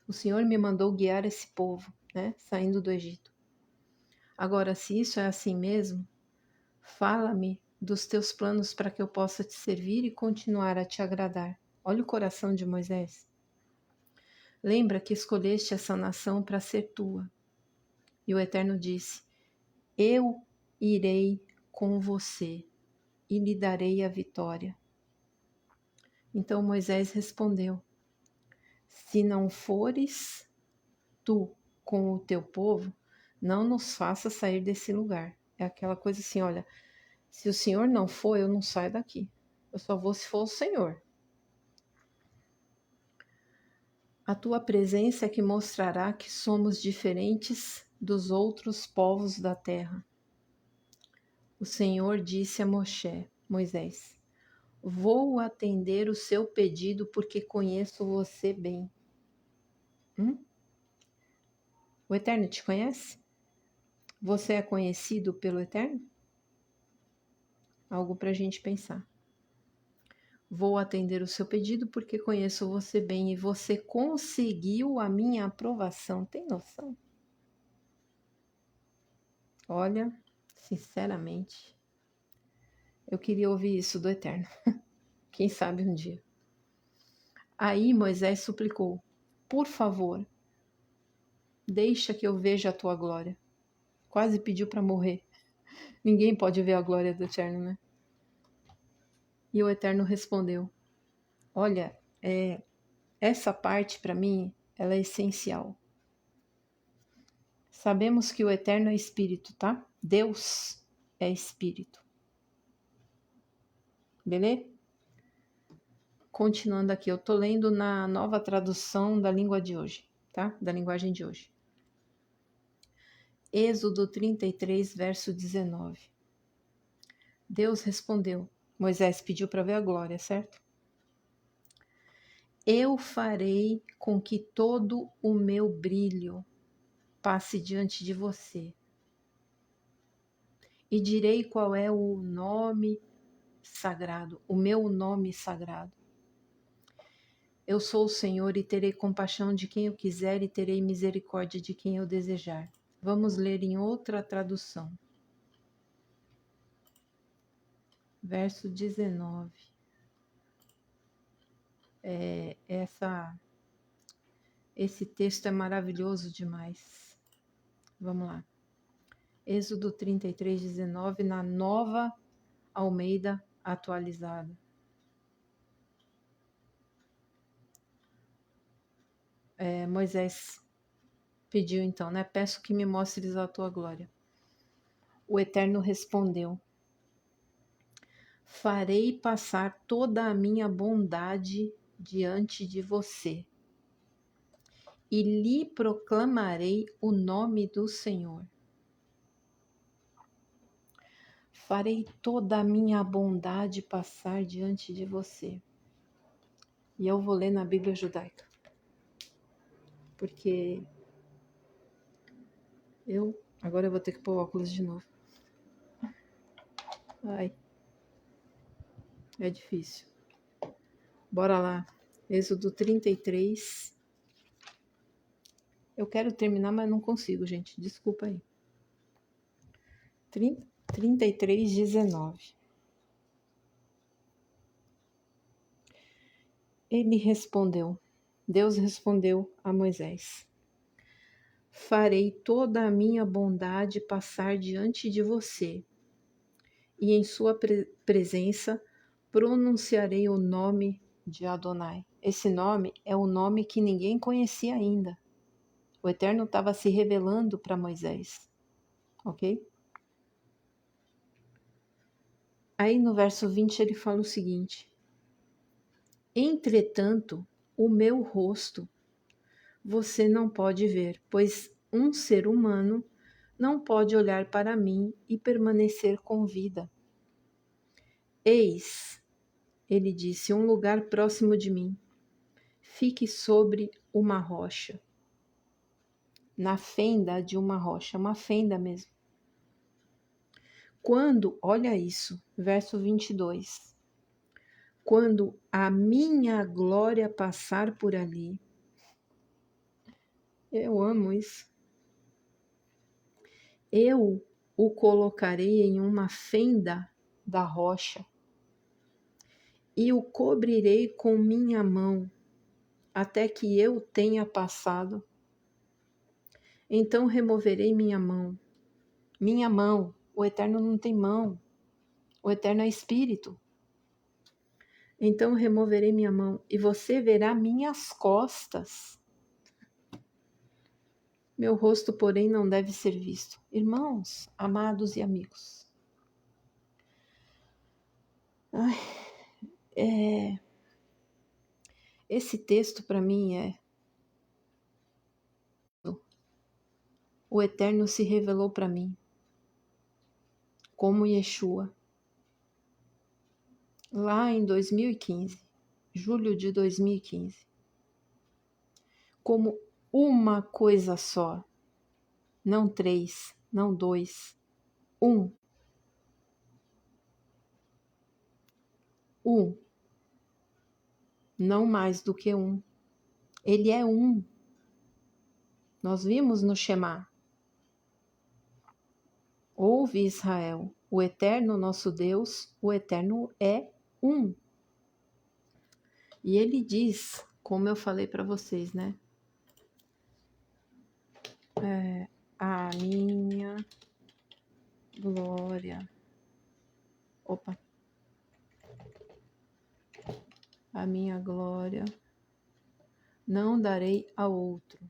O Senhor me mandou guiar esse povo, né, saindo do Egito. Agora, se isso é assim mesmo, fala-me dos teus planos para que eu possa te servir e continuar a te agradar. Olha o coração de Moisés. Lembra que escolheste essa nação para ser tua. E o Eterno disse, eu irei com você e lhe darei a vitória. Então Moisés respondeu, se não fores tu com o teu povo, não nos faça sair desse lugar. É aquela coisa assim, olha, se o Senhor não for, eu não saio daqui. Eu só vou se for o Senhor. A tua presença é que mostrará que somos diferentes dos outros povos da terra. O Senhor disse a Moisés, vou atender o seu pedido porque conheço você bem. O Eterno te conhece? Você é conhecido pelo Eterno? Algo para a gente pensar. Vou atender o seu pedido porque conheço você bem e você conseguiu a minha aprovação. Tem noção? Olha, sinceramente, eu queria ouvir isso do Eterno. Quem sabe um dia. Aí Moisés suplicou, por favor, deixa que eu veja a tua glória. Quase pediu para morrer. Ninguém pode ver a glória do Eterno, né? E o Eterno respondeu, olha, essa parte para mim, ela é essencial. Sabemos que o Eterno é Espírito, tá? Deus é Espírito. Beleza? Continuando aqui, eu tô lendo na nova tradução da língua de hoje, tá? Da linguagem de hoje. Êxodo 33, verso 19. Deus respondeu. Moisés pediu para ver a glória, certo? Eu farei com que todo o meu brilho passe diante de você. E direi qual é o nome sagrado, o meu nome sagrado. Eu sou o Senhor e terei compaixão de quem eu quiser e terei misericórdia de quem eu desejar. Vamos ler em outra tradução. Verso 19. Esse texto é maravilhoso demais. Vamos lá. Êxodo 33, 19, na Nova Almeida atualizada. Moisés pediu então, né? Peço que me mostres a tua glória. O Eterno respondeu, farei passar toda a minha bondade diante de você e lhe proclamarei o nome do Senhor. Farei toda a minha bondade passar diante de você. E eu vou ler na Bíblia Judaica. Porque agora eu vou ter que pôr óculos de novo. Ai, é difícil. Bora lá. Êxodo 33. Eu quero terminar, mas não consigo, gente. Desculpa aí. 33, 19. Deus respondeu a Moisés: farei toda a minha bondade passar diante de você, e em sua presença pronunciarei o nome de Adonai. Esse nome é o nome que ninguém conhecia ainda. O Eterno estava se revelando para Moisés, ok? Aí no verso 20 ele fala o seguinte: entretanto, o meu rosto você não pode ver, pois um ser humano não pode olhar para mim e permanecer com vida. Eis, ele disse, um lugar próximo de mim. Fique sobre uma rocha. Na fenda de uma rocha, uma fenda mesmo. Quando, olha isso, verso 22. Quando a minha glória passar por ali, eu amo isso, eu o colocarei em uma fenda da rocha e o cobrirei com minha mão, até que eu tenha passado. Então removerei minha mão. Minha mão, o Eterno não tem mão, o Eterno é Espírito. Então removerei minha mão e você verá minhas costas. Meu rosto, porém, não deve ser visto. Irmãos, amados e amigos. Esse texto para mim é: o Eterno se revelou para mim como Yeshua. Lá em 2015, julho de 2015, como uma coisa só, não 3, não 2, um, não mais do que um. Ele é um. Nós vimos no Shema. Ouve, Israel, o Eterno nosso Deus, o Eterno é um. E ele diz, como eu falei para vocês, né? A minha glória. Opa. A minha glória não darei a outro.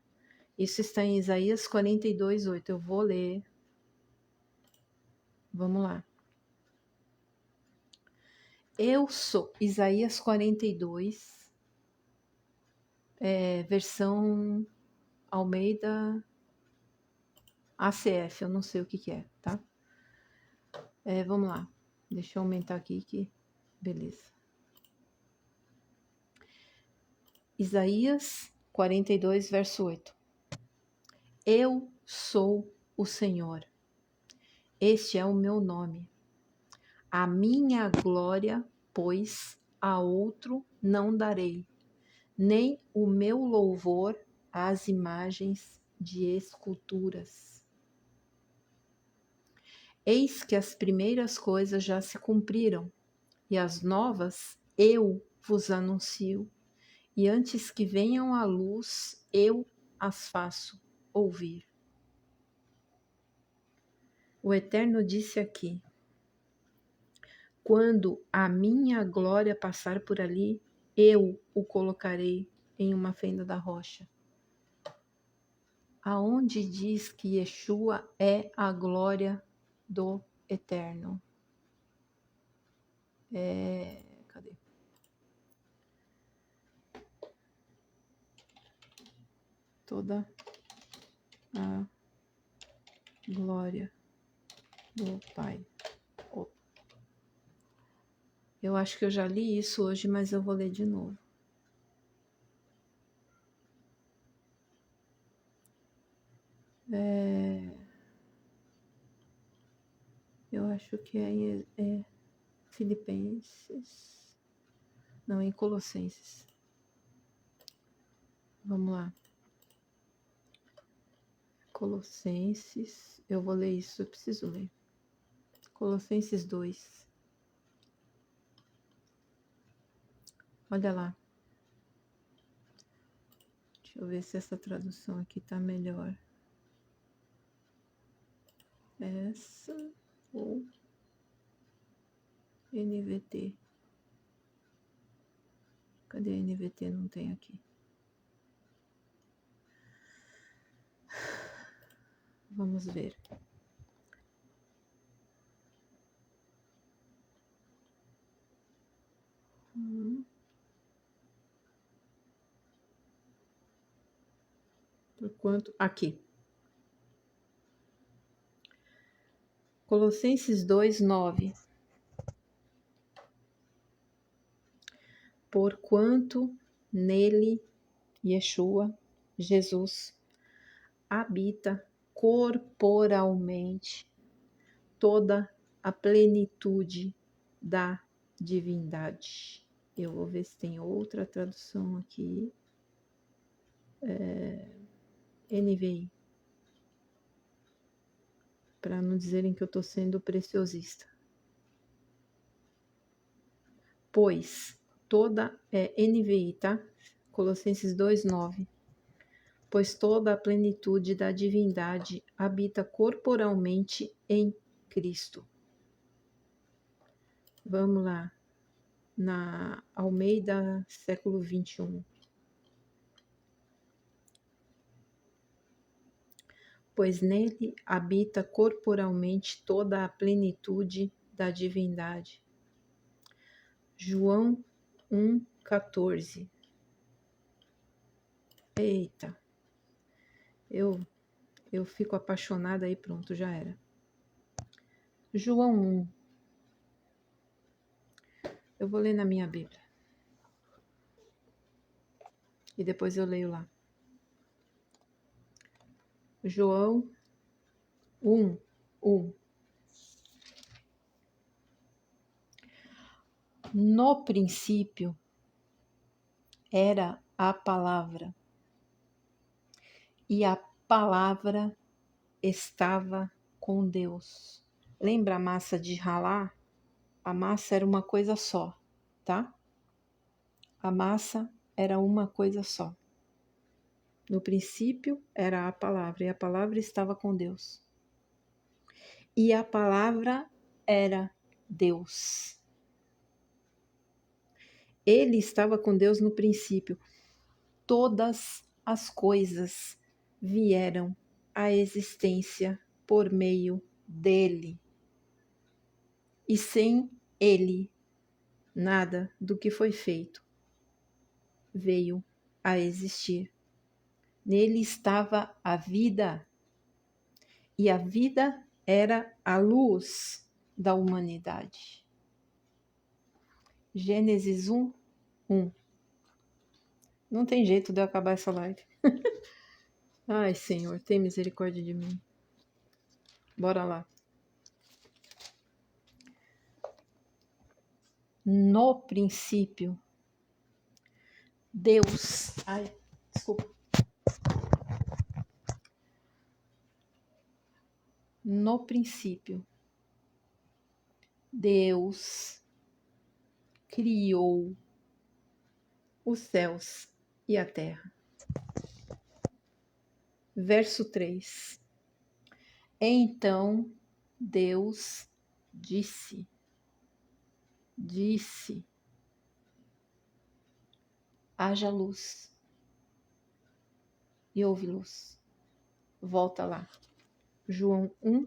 Isso está em Isaías 42, 8. Eu vou ler. Vamos lá. Eu sou. Isaías 42, versão Almeida ACF. Eu não sei o que é, tá? Vamos lá. Deixa eu aumentar aqui que... Beleza. Isaías 42, verso 8. Eu sou o Senhor. Este é o meu nome. A minha glória, pois, a outro não darei, nem o meu louvor às imagens de esculturas. Eis que as primeiras coisas já se cumpriram, e as novas eu vos anuncio, e antes que venham à luz, eu as faço ouvir. O Eterno disse aqui: quando a minha glória passar por ali, eu o colocarei em uma fenda da rocha. Aonde diz que Yeshua é a glória do Eterno? Cadê? Toda a glória do Pai. Eu acho que eu já li isso hoje, mas eu vou ler de novo. Eu acho que é Filipenses. Não, em Colossenses. Vamos lá. Colossenses. Eu vou ler isso, eu preciso ler. Colossenses 2. Olha lá. Deixa eu ver se essa tradução aqui tá melhor. Essa ou NVT. Cadê a NVT? Não tem aqui. Vamos ver. Porquanto. Aqui. Colossenses 2, 9. Porquanto nele, Yeshua, Jesus, habita corporalmente toda a plenitude da divindade. Eu vou ver se tem outra tradução aqui. NVI. Para não dizerem que eu estou sendo preciosista. Pois toda. NVI, tá? Colossenses 2:9. Pois toda a plenitude da divindade habita corporalmente em Cristo. Vamos lá. Na Almeida, século 21. Pois nele habita corporalmente toda a plenitude da divindade. João 1,14. Eita, eu fico apaixonada aí, pronto, já era. João 1. Eu vou ler na minha Bíblia. E depois eu leio lá. João 1. No princípio era a palavra, e a palavra estava com Deus. Lembra a massa de ralar? A massa era uma coisa só, tá? A massa era uma coisa só. No princípio era a palavra, e a palavra estava com Deus. E a palavra era Deus. Ele estava com Deus no princípio. Todas as coisas vieram à existência por meio dele. E sem ele, nada do que foi feito veio a existir. Nele estava a vida, e a vida era a luz da humanidade. Gênesis 1. Não tem jeito de eu acabar essa live. Ai, Senhor, tem misericórdia de mim. Bora lá. No princípio, Deus... Ai, desculpa. No princípio, Deus criou os céus e a terra. Verso 3. Então Deus disse, haja luz, e houve luz. Volta lá. João 1.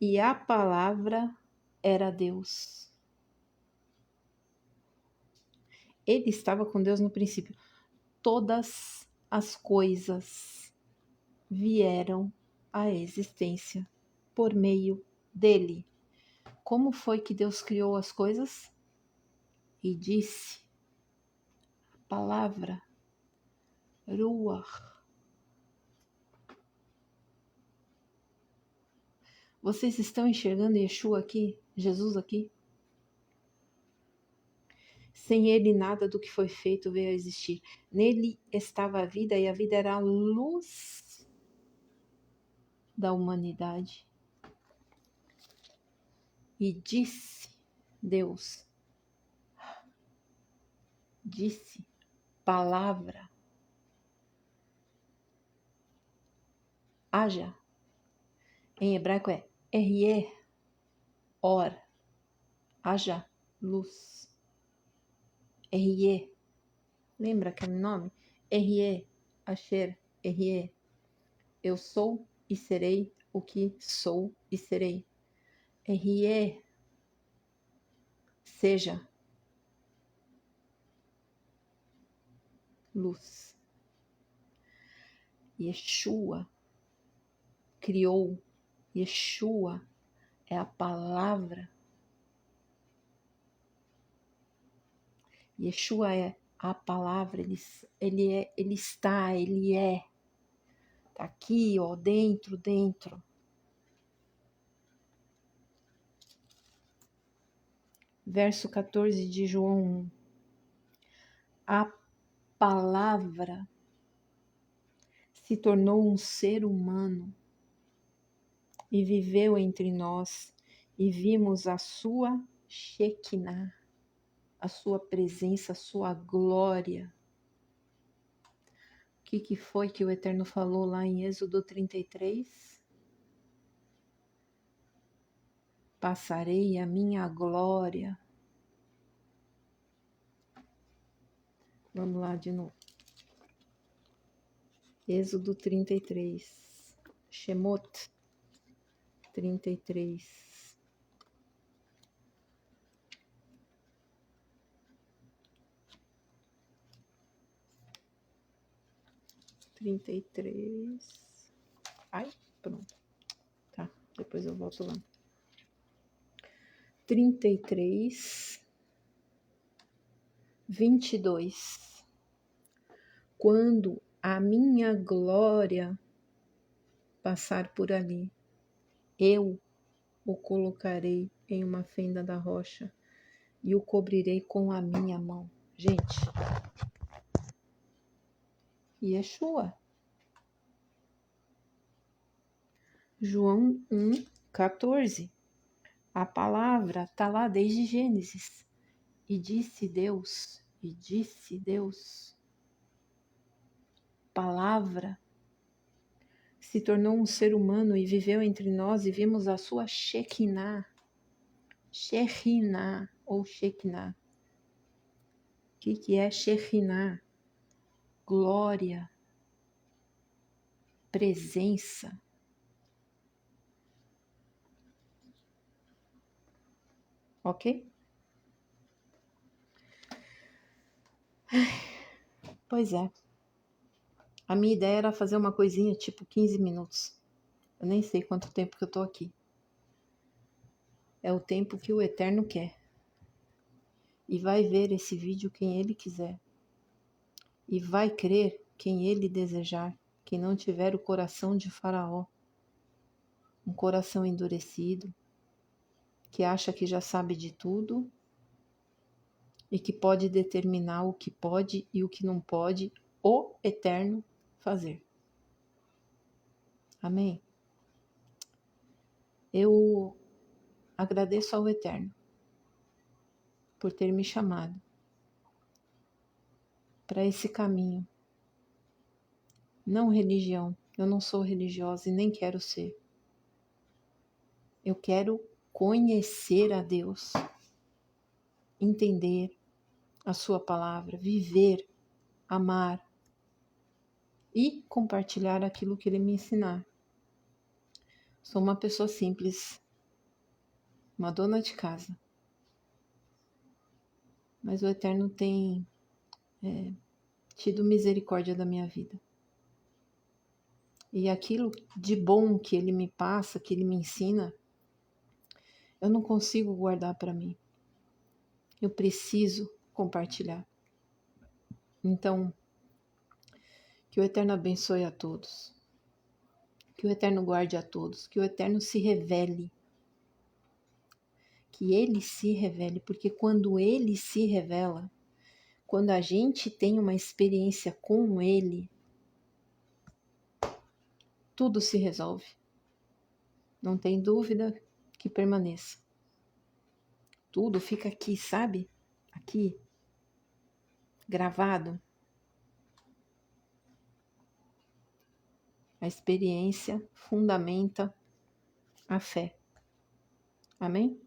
E a palavra era Deus. Ele estava com Deus no princípio. Todas as coisas vieram à existência por meio dele. Como foi que Deus criou as coisas? E disse, a palavra Ruach. Vocês estão enxergando Yeshua aqui? Jesus aqui? Sem ele, nada do que foi feito veio a existir. Nele estava a vida, e a vida era a luz da humanidade. E disse Deus, disse, palavra, haja. Em hebraico é Ehyeh, or, haja, luz. Ehyeh. Lembra aquele nome? Ehyeh, Asher, Ehyeh. Eu sou e serei o que sou e serei. Ehyeh, seja luz. Yeshua criou. Yeshua é a palavra. Yeshua é a palavra. Ele está, ele é. Tá aqui, ó, dentro. Verso 14 de João 1. A palavra se tornou um ser humano e viveu entre nós, e vimos a sua Shekinah, a sua presença, a sua glória. O que foi que o Eterno falou lá em Êxodo 33? Passarei a minha glória. Vamos lá de novo. Êxodo 33. Shemot 33. Ai, pronto. Tá, depois eu volto lá. 33, 22. Quando a minha glória passar por ali, eu o colocarei em uma fenda da rocha e o cobrirei com a minha mão. Gente, Yeshua. João 1:14. A palavra está lá desde Gênesis. E disse Deus, palavra, se tornou um ser humano e viveu entre nós, e vimos a sua Shekinah. Shekinah ou Shekinah. O que é Shekinah? Glória, presença. Ok? Pois é. A minha ideia era fazer uma coisinha tipo 15 minutos. Eu nem sei quanto tempo que eu tô aqui. É o tempo que o Eterno quer. E vai ver esse vídeo quem ele quiser. E vai crer quem ele desejar. Quem não tiver o coração de Faraó. Um coração endurecido. Que acha que já sabe de tudo. E que pode determinar o que pode e o que não pode o Eterno fazer. Amém? Eu agradeço ao Eterno por ter me chamado para esse caminho. Não religião. Eu não sou religiosa e nem quero ser. Eu quero conhecer a Deus, entender a sua palavra, viver, amar e compartilhar aquilo que ele me ensinar. Sou uma pessoa simples, uma dona de casa. Mas o Eterno tem tido misericórdia da minha vida. E aquilo de bom que ele me passa, que ele me ensina, eu não consigo guardar para mim. Eu preciso compartilhar. Então, Que o Eterno abençoe a todos. Que o Eterno guarde a todos. Que o Eterno se revele. Que Ele se revele, porque quando Ele se revela, quando a gente tem uma experiência com Ele, tudo se resolve. Não tem dúvida que permaneça. Tudo fica aqui, sabe? Aqui, gravado. A experiência fundamenta a fé. Amém?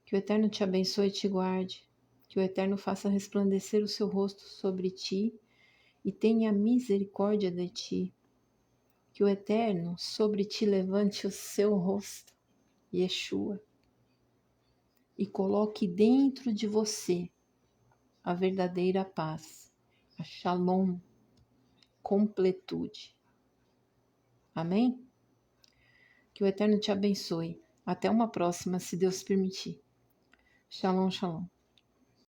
Que o Eterno te abençoe e te guarde. Que o Eterno faça resplandecer o seu rosto sobre ti e tenha misericórdia de ti. Que o Eterno sobre ti levante o seu rosto, Yeshua, e coloque dentro de você a verdadeira paz, a Shalom, completude. Amém? Que o Eterno te abençoe. Até uma próxima, se Deus permitir. Shalom, shalom.